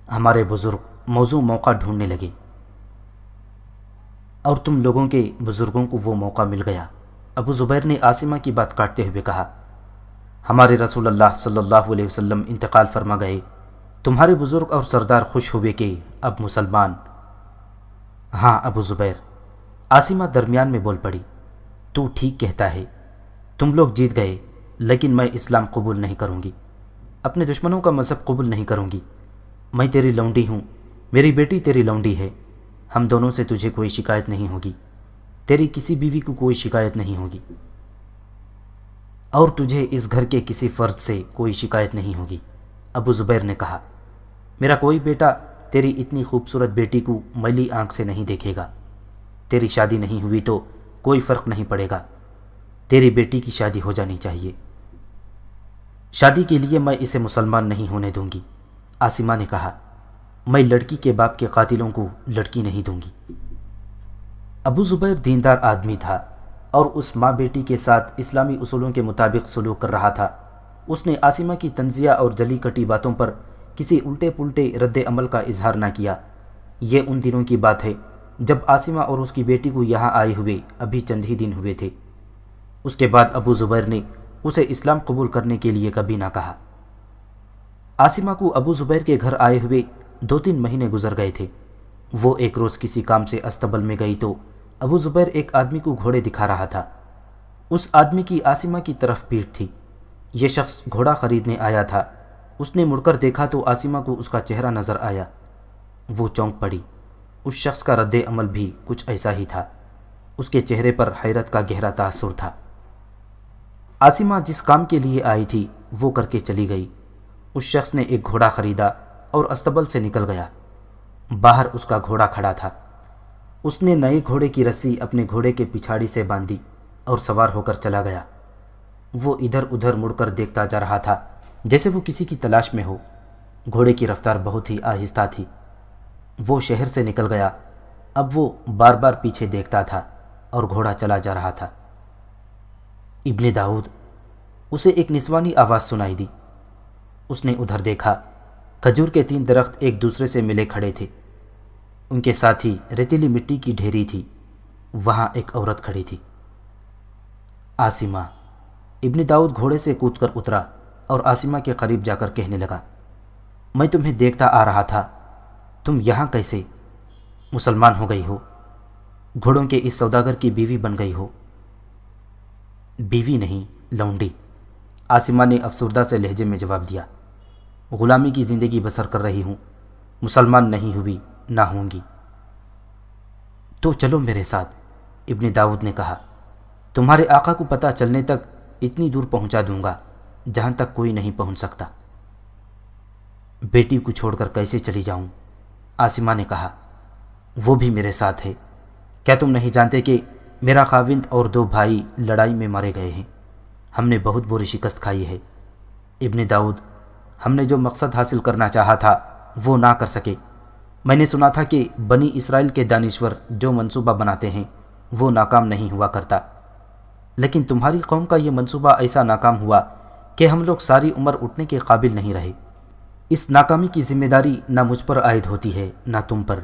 ہمارے بزرگ موزوں موقع ڈھونڈنے لگے اور تم لوگوں کے بزرگوں کو وہ موقع مل گیا۔ ابو زبیر نے عاصمہ کی بات کاٹتے ہوئے کہا، ہمارے رسول اللہ صلی اللہ علیہ وسلم انتقال فرما گئے، تمہارے بزرگ اور سردار خوش ہوئے کہ اب مسلمان۔ ہاں ابو زبیر، عاصمہ درمیان میں بول پڑی، تو ٹھیک کہتا ہے، تم لوگ جیت گئے، لیکن میں اسلام قبول نہیں کروں گی، اپنے دشمنوں کا مذہب قبول نہیں کروں گی۔ میں تیری لونڈی ہوں، میری بیٹی تیری لونڈی ہے، ہم دونوں سے تجھے کوئی شکایت نہیں ہوگی، تیری کسی بیوی کو کوئی شکایت نہیں ہوگی، اور تجھے اس گھر کے کسی فرد سے کوئی شکایت نہیں ہوگی۔ ابو زبیر نے کہا، میرا کوئی بیٹا تیری اتنی خوبصورت بیٹی کو میلی آنکھ سے نہیں دیکھے گا، تیری شادی نہیں ہوئی تو کوئی فرق نہیں پڑے گا، تیری بیٹی کی شادی ہو جانی چاہیے۔ شادی کے لیے میں اسے مسلمان نہیں ہونے دوں گی، عاصمہ نے کہا۔ میں لڑکی کے باپ کے قاتلوں کو لڑکی نہیں دوں گی۔ ابو زبیر دیندار آدمی تھا اور اس ماں بیٹی کے ساتھ اسلامی اصولوں کے مطابق سلوک کر رہا تھا۔ اس نے عاصمہ کی تنزیہ اور جلی کٹی باتوں پر کسی الٹے پلٹے رد عمل کا اظہار نہ کیا۔ یہ ان دنوں کی بات ہے جب عاصمہ اور اس کی بیٹی کو یہاں آئے ہوئے ابھی چند ہی دن ہوئے تھے۔ اس کے بعد ابو زبیر نے اسے اسلام قبول کرنے کے لیے کبھی نہ کہا۔ عاصمہ کو ابو زبیر کے گھر آئے ہوئے 2-3 مہینے گزر گئے تھے۔ وہ ایک روز کسی کام سے استبل میں گئی تو ابو زبیر ایک آدمی کو گھوڑے دکھا رہا تھا۔ اس آدمی کی عاصمہ کی طرف پیٹھ تھی۔ یہ شخص گھوڑا خریدنے آیا تھا۔ اس نے مڑ کر دیکھا تو عاصمہ کو اس کا چہرہ نظر آیا۔ وہ چونک پڑی۔ اس شخص کا رد عمل بھی کچھ ایسا ہی تھا۔ اس کے چہرے پر حیرت کا گہرا تاثر تھا۔ عاصمہ جس کام کے لیے آئی تھی وہ کر کے چلی گئی۔ اس شخص نے ایک گھوڑا خریدا اور استبل سے نکل گیا۔ باہر اس کا گھوڑا کھڑا تھا۔ اس نے نئے گھوڑے کی رسی اپنے گھوڑے کے پچھاڑی سے باندھی اور سوار ہو کر چلا گیا۔ وہ ادھر ادھر مڑ کر دیکھتا جا رہا تھا جیسے وہ کسی کی تلاش میں ہو۔ گھوڑے کی رفتار بہت ہی آہستہ تھی۔ وہ شہر سے نکل گیا۔ اب وہ بار بار پیچھے دیکھتا تھا اور گھوڑا چلا جا رہا تھا۔ ابن داؤد، اسے ایک نسوانی آواز سنائی دی۔ اس نے ادھر دیکھا۔ کھجور کے 3 درخت ایک دوسرے سے ملے کھڑے تھے۔ ان کے ساتھ ہی ریتیلی مٹی کی ڈھیری تھی۔ وہاں ایک عورت کھڑی تھی۔ عاصمہ، ابن داؤد گھوڑے سے کود کر اترا اور عاصمہ کے قریب جا کر کہنے لگا، میں تمہیں دیکھتا آ رہا تھا، تم یہاں کیسے؟ مسلمان ہو گئی ہو؟ گھوڑوں کے اس سوداگر کی بیوی بن گئی ہو؟ بیوی نہیں، لونڈی، عاصمہ نے افسردہ سے لہجے میں جواب دیا۔ غلامی کی زندگی بسر کر رہی ہوں، مسلمان نہیں ہوئی، نہ ہوں گی۔ تو چلو میرے ساتھ، ابن داؤد نے کہا، تمہارے آقا کو پتہ چلنے تک اتنی دور پہنچا دوں گا جہاں تک کوئی نہیں پہنچ سکتا۔ بیٹی کو چھوڑ کر کیسے چلی جاؤں؟ عاصمہ نے کہا، وہ بھی میرے ساتھ ہے۔ کیا تم نہیں جانتے کہ میرا خاوند اور 2 بھائی لڑائی میں مارے گئے ہیں؟ ہم نے بہت بری شکست کھائی ہے۔ ابن داؤد، ہم نے جو مقصد حاصل کرنا چاہا تھا وہ نہ کر سکے۔ میں نے سنا تھا کہ بنی اسرائیل کے دانشور جو منصوبہ بناتے ہیں وہ ناکام نہیں ہوا کرتا، لیکن تمہاری قوم کا یہ منصوبہ ایسا ناکام ہوا کہ ہم لوگ ساری عمر اٹھنے کے قابل نہیں رہے۔ اس ناکامی کی ذمہ داری نہ مجھ پر عائد ہوتی ہے نہ تم پر،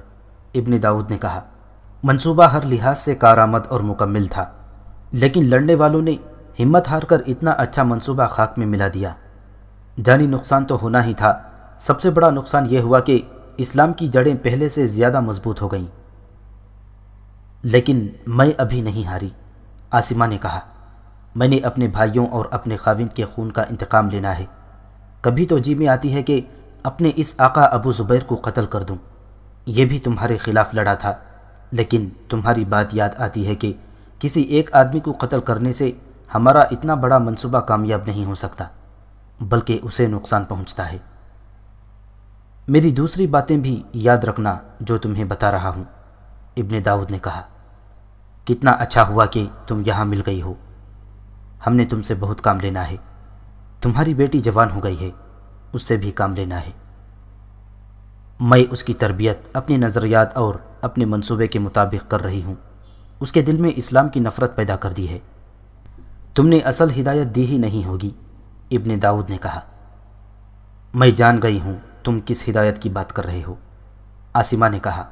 ابن داؤد نے کہا۔ منصوبہ ہر لحاظ سے کارآمد اور مکمل تھا، لیکن لڑنے والوں نے ہمت ہار کر اتنا اچھا منصوبہ خاک میں ملا دیا۔ جانی نقصان تو ہونا ہی تھا، سب سے بڑا نقصان یہ ہوا کہ اسلام کی جڑیں پہلے سے زیادہ مضبوط ہو گئیں۔ لیکن میں ابھی نہیں ہاری، عاصمہ نے کہا۔ میں نے اپنے بھائیوں اور اپنے خاوند کے خون کا انتقام لینا ہے۔ کبھی تو جی میں آتی ہے کہ اپنے اس آقا ابو زبیر کو قتل کر دوں۔ یہ بھی تمہارے خلاف لڑا تھا، لیکن تمہاری بات یاد آتی ہے کہ کسی ایک آدمی کو قتل کرنے سے ہمارا اتنا بڑا منصوبہ کامیاب نہیں ہو سکتا، بلکہ اسے نقصان پہنچتا ہے۔ میری دوسری باتیں بھی یاد رکھنا جو تمہیں بتا رہا ہوں، ابن داؤد نے کہا۔ کتنا اچھا ہوا کہ تم یہاں مل گئی ہو۔ ہم نے تم سے بہت کام لینا ہے۔ تمہاری بیٹی جوان ہو گئی ہے، اس سے بھی کام لینا ہے۔ میں اس کی تربیت اپنی نظریات اور اپنے منصوبے کے مطابق کر رہی ہوں۔ اس کے دل میں اسلام کی نفرت پیدا کر دی ہے۔ تم نے اصل ہدایت دی ہی نہیں ہوگی، ابن داؤد نے کہا۔ میں جان گئی ہوں تم کس ہدایت کی بات کر رہے ہو، عاصمہ نے کہا۔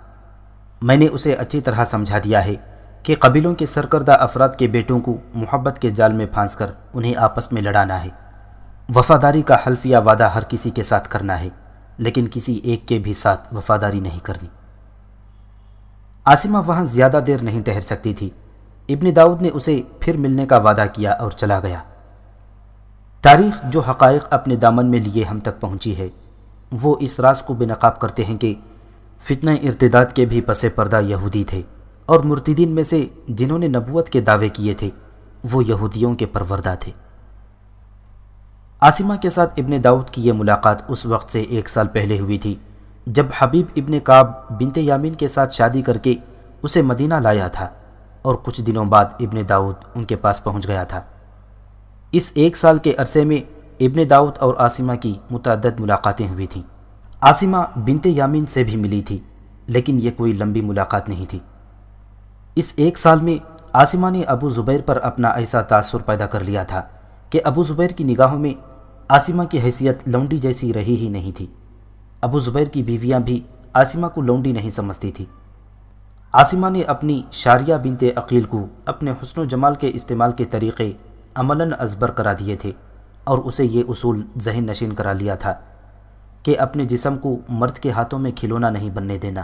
میں نے اسے اچھی طرح سمجھا دیا ہے کہ قبیلوں کے سرکردہ افراد کے بیٹوں کو محبت کے جال میں پھانس کر انہیں آپس میں لڑانا ہے۔ وفاداری کا حلف یا وعدہ ہر کسی کے ساتھ کرنا ہے، لیکن کسی ایک کے بھی ساتھ وفاداری نہیں کرنی۔ عاصمہ وہاں زیادہ دیر نہیں ٹھہر سکتی تھی۔ ابن داؤد نے اسے پھر ملنے کا وعدہ کیا اور چلا گیا۔ تاریخ جو حقائق اپنے دامن میں لیے ہم تک پہنچی ہے، وہ اس راز کو بے نقاب کرتے ہیں کہ فتنہ ارتداد کے بھی پس پردہ یہودی تھے، اور مرتدین میں سے جنہوں نے نبوت کے دعوے کیے تھے وہ یہودیوں کے پروردہ تھے۔ عاصمہ کے ساتھ ابن داؤد کی یہ ملاقات اس وقت سے 1 سال پہلے ہوئی تھی جب حبیب ابن کعب بنت یامین کے ساتھ شادی کر کے اسے مدینہ لایا تھا۔ اور کچھ دنوں بعد ابن داؤد ان کے پاس پہنچ گیا تھا۔ اس 1 سال کے عرصے میں ابن داؤد اور عاصمہ کی متعدد ملاقاتیں ہوئی تھیں۔ عاصمہ بنت یامین سے بھی ملی تھی، لیکن یہ کوئی لمبی ملاقات نہیں تھی۔ اس 1 سال میں عاصمہ نے ابو زبیر پر اپنا ایسا تاثر پیدا کر لیا تھا کہ ابو زبیر کی نگاہوں میں عاصمہ کی حیثیت لونڈی جیسی رہی ہی نہیں تھی۔ ابو زبیر کی بیویاں بھی عاصمہ کو لونڈی نہیں سمجھتی تھی۔ عاصمہ نے اپنی شاریہ بنت عقیل کو اپنے حسن و جمال کے استعمال کے طریقے عملاً ازبر کرا دیے تھے، اور اسے یہ اصول ذہن نشین کرا لیا تھا کہ اپنے جسم کو مرد کے ہاتھوں میں کھلونا نہیں بننے دینا،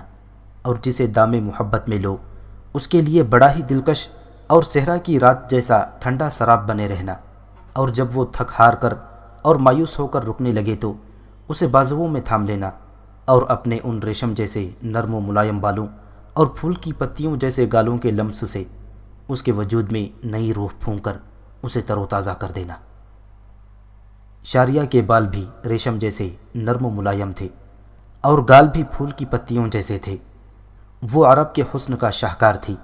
اور جسے دام محبت میں لو اس کے لیے بڑا ہی دلکش اور صحرا کی رات جیسا ٹھنڈا سراب بنے رہنا، اور جب وہ تھک ہار کر اور مایوس ہو کر رکنے لگے تو اسے بازوؤں میں تھام لینا، اور اپنے ان ریشم جیسے نرم و ملائم بالوں اور پھول کی پتیوں جیسے گالوں کے لمس سے اس کے وجود میں نئی روح پھونک کر اسے تر و تازہ کر دینا۔ شاریہ کے بال بھی ریشم جیسے نرم و ملائم تھے، اور گال بھی پھول کی پتیوں جیسے تھے۔ وہ عرب کے حسن کا شاہکار تھی،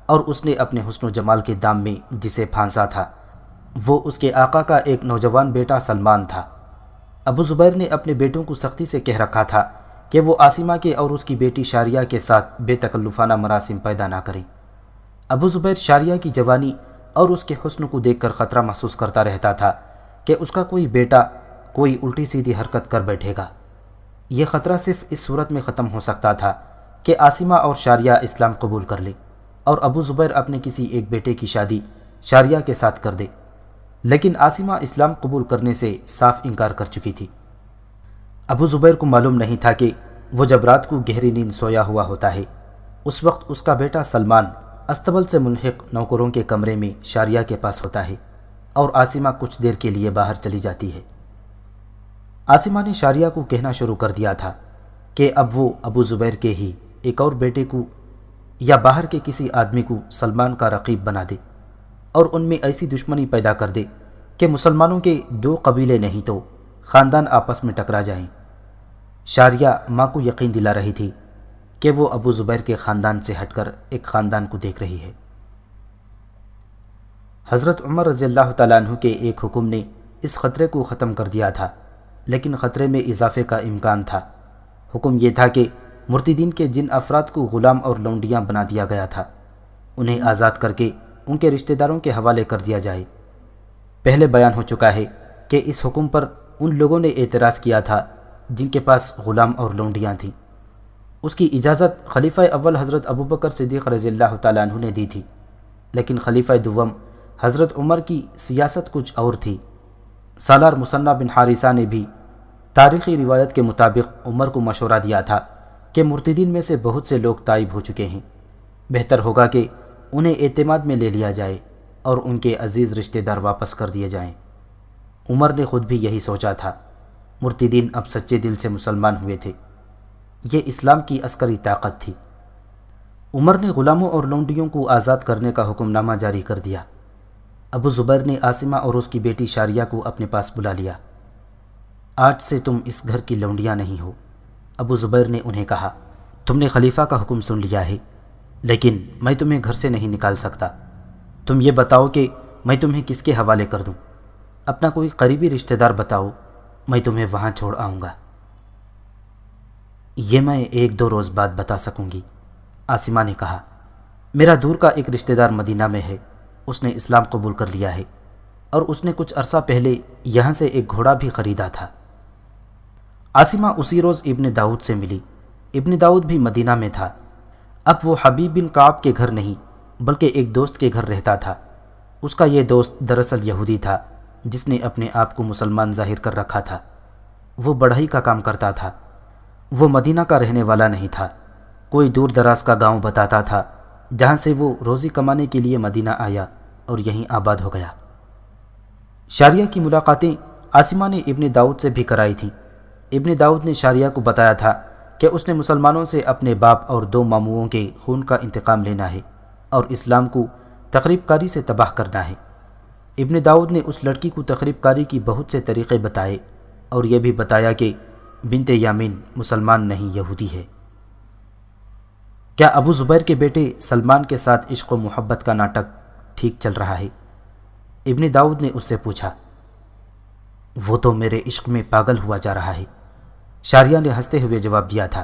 اور اس نے اپنے حسن و جمال کے دام میں جسے پھانسا تھا وہ اس کے آقا کا ایک نوجوان بیٹا سلمان تھا۔ ابو زبیر نے اپنے بیٹوں کو سختی سے کہہ رکھا تھا کہ وہ عاصمہ کے اور اس کی بیٹی شاریہ کے ساتھ بے تکلفانہ مراسم پیدا نہ کریں۔ ابو زبیر شاریہ کی جوانی اور اس کے حسن کو دیکھ کر خطرہ محسوس کرتا رہتا تھا کہ اس کا کوئی بیٹا کوئی الٹی سیدھی حرکت کر بیٹھے گا۔ یہ خطرہ صرف اس صورت میں ختم ہو سکتا تھا کہ عاصمہ اور شاریہ اسلام قبول کر لے اور ابو زبیر اپنے کسی ایک بیٹے کی شادی شاریہ کے ساتھ کر دے، لیکن عاصمہ اسلام قبول کرنے سے صاف انکار کر چکی تھی۔ ابو زبیر کو معلوم نہیں تھا کہ وہ جب رات کو گہری نیند سویا ہوا ہوتا ہے اس وقت اس کا بیٹا سلمان استبل سے ملحق نوکروں کے کمرے میں شاریہ کے پاس ہوتا ہے، اور عاصمہ کچھ دیر کے لیے باہر چلی جاتی ہے۔ عاصمہ نے شاریہ کو کہنا شروع کر دیا تھا کہ اب وہ ابو زبیر کے ہی ایک اور بیٹے کو یا باہر کے کسی آدمی کو سلمان کا رقیب بنا دے، اور ان میں ایسی دشمنی پیدا کر دے کہ مسلمانوں کے 2 قبیلے نہیں تو خاندان آپس میں ٹکرا جائیں۔ شاریہ ماں کو یقین دلا رہی تھی کہ وہ ابو زبیر کے خاندان سے ہٹ کر ایک خاندان کو دیکھ رہی ہے۔ حضرت عمر رضی اللہ تعالیٰ عنہ کے ایک حکم نے اس خطرے کو ختم کر دیا تھا، لیکن خطرے میں اضافے کا امکان تھا۔ حکم یہ تھا کہ مرتدین کے جن افراد کو غلام اور لونڈیاں بنا دیا گیا تھا انہیں آزاد کر کے ان کے رشتہ داروں کے حوالے کر دیا جائے۔ پہلے بیان ہو چکا ہے کہ اس حکم پر ان لوگوں نے اعتراض کیا تھا جن کے پاس غلام اور لونڈیاں تھیں۔ اس کی اجازت خلیفہ اول حضرت ابوبکر صدیق رضی اللہ تعالیٰ عنہ نے دی تھی، لیکن خلیفہ دوم حضرت عمر کی سیاست کچھ اور تھی۔ سالار مصنع بن حارثہ نے بھی تاریخی روایت کے مطابق عمر کو مشورہ دیا تھا کہ مرتدین میں سے بہت سے لوگ تائب ہو چکے ہیں، بہتر ہوگا کہ انہیں اعتماد میں لے لیا جائے اور ان کے عزیز رشتہ دار واپس کر دیے جائیں۔ عمر نے خود بھی یہی سوچا تھا۔ مرتدین اب سچے دل سے مسلمان ہوئے تھے، یہ اسلام کی عسکری طاقت تھی۔ عمر نے غلاموں اور لونڈیوں کو آزاد کرنے کا حکم نامہ جاری کر دیا۔ ابو زبیر نے عاصمہ اور اس کی بیٹی شاریہ کو اپنے پاس بلا لیا۔ آج سے تم اس گھر کی لونڈیاں نہیں ہو، ابو زبیر نے انہیں کہا۔ تم نے خلیفہ کا حکم سن لیا ہے، لیکن میں تمہیں گھر سے نہیں نکال سکتا۔ تم یہ بتاؤ کہ میں تمہیں کس کے حوالے کر دوں؟ اپنا کوئی قریبی رشتہ دار بتاؤ، میں تمہیں وہاں چھوڑ آؤں گا۔ یہ میں 1-2 روز بعد بتا سکوں گی، عاصمہ نے کہا۔ میرا دور کا ایک رشتہ دار مدینہ میں ہے، اس نے اسلام قبول کر لیا ہے، اور اس نے کچھ عرصہ پہلے یہاں سے ایک گھوڑا بھی خریدا تھا۔ عاصمہ اسی روز ابن داؤد سے ملی۔ ابن داؤد بھی مدینہ میں تھا۔ اب وہ حبیب بن کعب کے گھر نہیں بلکہ ایک دوست کے گھر رہتا تھا۔ اس کا یہ دوست دراصل یہودی تھا جس نے اپنے آپ کو مسلمان ظاہر کر رکھا تھا۔ وہ بڑھئی کا کام کرتا تھا۔ وہ مدینہ کا رہنے والا نہیں تھا، کوئی دور دراز کا گاؤں بتاتا تھا جہاں سے وہ روزی کمانے کے لیے مدینہ آیا اور یہیں آباد ہو گیا۔ شاریہ کی ملاقاتیں عاصمہ نے ابن داؤد سے بھی کرائی تھیں۔ ابن داؤد نے شاریہ کو بتایا تھا کہ اس نے مسلمانوں سے اپنے باپ اور 2 ماموؤں کے خون کا انتقام لینا ہے اور اسلام کو تخریب کاری سے تباہ کرنا ہے۔ ابن داؤد نے اس لڑکی کو تخریب کاری کی بہت سے طریقے بتائے اور یہ بھی بتایا کہ بنت یامین مسلمان نہیں یہودی ہے۔ کیا ابو زبیر کے بیٹے سلمان کے ساتھ عشق و محبت کا ناٹک ٹھیک چل رہا ہے؟ ابن داؤد نے اس سے پوچھا۔ وہ تو میرے عشق میں پاگل ہوا جا رہا ہے، شاریہ نے ہنستے ہوئے جواب دیا تھا،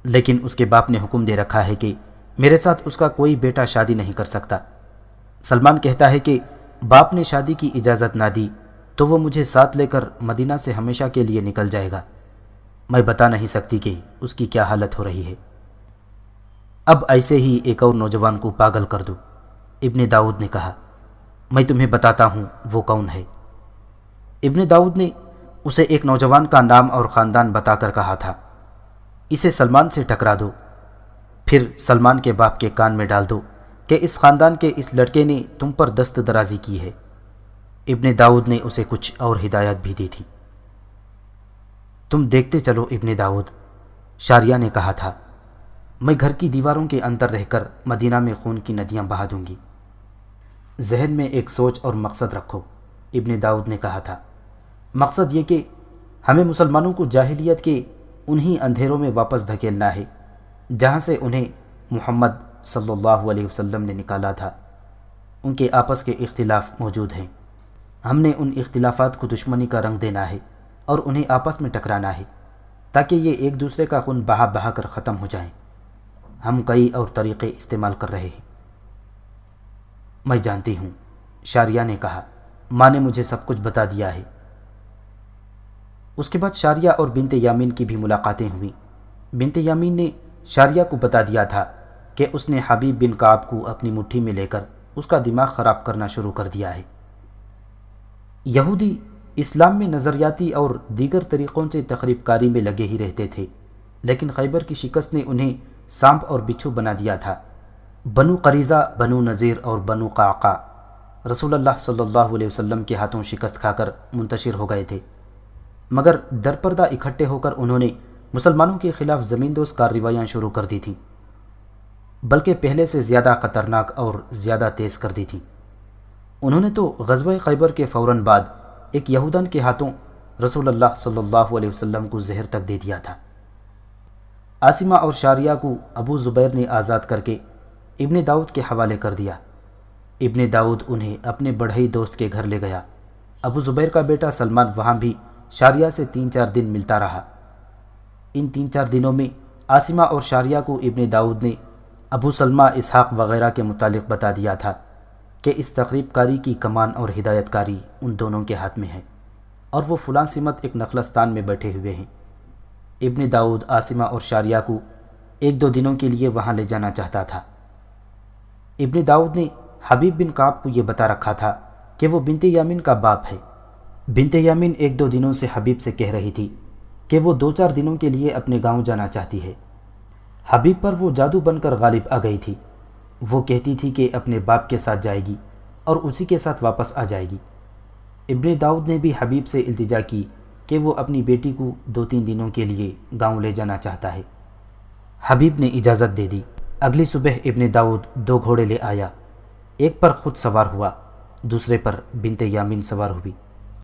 لیکن اس کے باپ نے حکم دے رکھا ہے کہ میرے ساتھ اس کا کوئی بیٹا شادی نہیں کر سکتا۔ سلمان کہتا ہے کہ باپ نے شادی کی اجازت نہ دی تو وہ مجھے ساتھ لے کر مدینہ سے ہمیشہ کے لیے نکل جائے گا۔ میں بتا نہیں سکتی کہ اس کی کیا حالت ہو رہی ہے۔ اب ایسے ہی ایک اور نوجوان کو پاگل کر دو، ابن داؤد نے کہا۔ میں تمہیں بتاتا ہوں وہ کون ہے۔ ابن داؤد نے اسے ایک نوجوان کا نام اور خاندان بتا کر کہا تھا، اسے سلمان سے ٹکرا دو، پھر سلمان کے باپ کے کان میں ڈال دو کہ اس خاندان کے اس لڑکے نے تم پر دست درازی کی ہے۔ ابن داؤد نے اسے کچھ اور ہدایت بھی دی تھی۔ تم دیکھتے چلو ابن داؤد، شاریہ نے کہا تھا، میں گھر کی دیواروں کے اندر رہ کر مدینہ میں خون کی ندیاں بہا دوں گی۔ ذہن میں ایک سوچ اور مقصد رکھو، ابن داؤد نے کہا تھا۔ مقصد یہ کہ ہمیں مسلمانوں کو جاہلیت کے انہی اندھیروں میں واپس دھکیلنا ہے جہاں سے انہیں محمد صلی اللہ علیہ وسلم نے نکالا تھا۔ ان کے آپس کے اختلاف موجود ہیں، ہم نے ان اختلافات کو دشمنی کا رنگ دینا ہے اور انہیں آپس میں ٹکرانا ہے تاکہ یہ ایک دوسرے کا خون بہا بہا کر ختم ہو جائیں۔ ہم کئی اور طریقے استعمال کر رہے ہیں۔ میں جانتی ہوں، شاریہ نے کہا، ماں نے مجھے سب کچھ بتا دیا ہے۔ اس کے بعد شاریہ اور بنت یامین کی بھی ملاقاتیں ہوئیں۔ بنت یامین نے شاریہ کو بتا دیا تھا کہ اس نے حبیب بن کعب کو اپنی مٹھی میں لے کر اس کا دماغ خراب کرنا شروع کر دیا ہے۔ یہودی اسلام میں نظریاتی اور دیگر طریقوں سے تخریب کاری میں لگے ہی رہتے تھے، لیکن خیبر کی شکست نے انہیں سانپ اور بچھو بنا دیا تھا۔ بنو قریظہ، بنو نذیر اور بنو قعقاع رسول اللہ صلی اللہ علیہ وسلم کے ہاتھوں شکست کھا کر منتشر ہو گئے تھے، مگر درپردہ اکٹھے ہو کر انہوں نے مسلمانوں کے خلاف زمیندوز کارروائیاں شروع کر دی تھیں، بلکہ پہلے سے زیادہ خطرناک اور زیادہ تیز کر دی تھیں۔ انہوں نے تو غزوہ خیبر کے فوراً بعد ایک یہودان کے ہاتھوں رسول اللہ صلی اللہ علیہ وسلم کو زہر تک دے دیا تھا۔ عاصمہ اور شاریہ کو ابو زبیر نے آزاد کر کے ابن داؤد کے حوالے کر دیا۔ ابن داؤد انہیں اپنے بڑھئی دوست کے گھر لے گیا۔ ابو زبیر کا بیٹا سلمان وہاں بھی شاریہ سے 3-4 دن ملتا رہا۔ ان 3-4 دنوں میں عاصمہ اور شاریہ کو ابن داؤد نے ابو سلمہ، اسحاق وغیرہ کے متعلق بتا دیا تھا کہ اس تخریب کاری کی کمان اور ہدایت کاری ان دونوں کے ہاتھ میں ہے، اور وہ فلاں سمت ایک نخلستان میں بیٹھے ہوئے ہیں۔ ابن داؤد عاصمہ اور شاریہ کو 1-2 دنوں کے لیے وہاں لے جانا چاہتا تھا۔ ابن داؤد نے حبیب بن کعب کو یہ بتا رکھا تھا کہ وہ بنت یامین کا باپ ہے۔ بنت یامین 1-2 دنوں سے حبیب سے کہہ رہی تھی کہ وہ 2-4 دنوں کے لیے اپنے گاؤں جانا چاہتی ہے۔ حبیب پر وہ جادو بن کر غالب آ گئی تھی۔ وہ کہتی تھی کہ اپنے باپ کے ساتھ جائے گی اور اسی کے ساتھ واپس آ جائے گی۔ ابن داؤد نے بھی حبیب سے التجا کی کہ وہ اپنی بیٹی کو 2-3 دنوں کے لیے گاؤں لے جانا چاہتا ہے۔ حبیب نے اجازت دے دی۔ اگلی صبح ابن داؤد 2 گھوڑے لے آیا، ایک پر خود سوار ہوا، دوسرے پر بنت یامین سوار ہوئی۔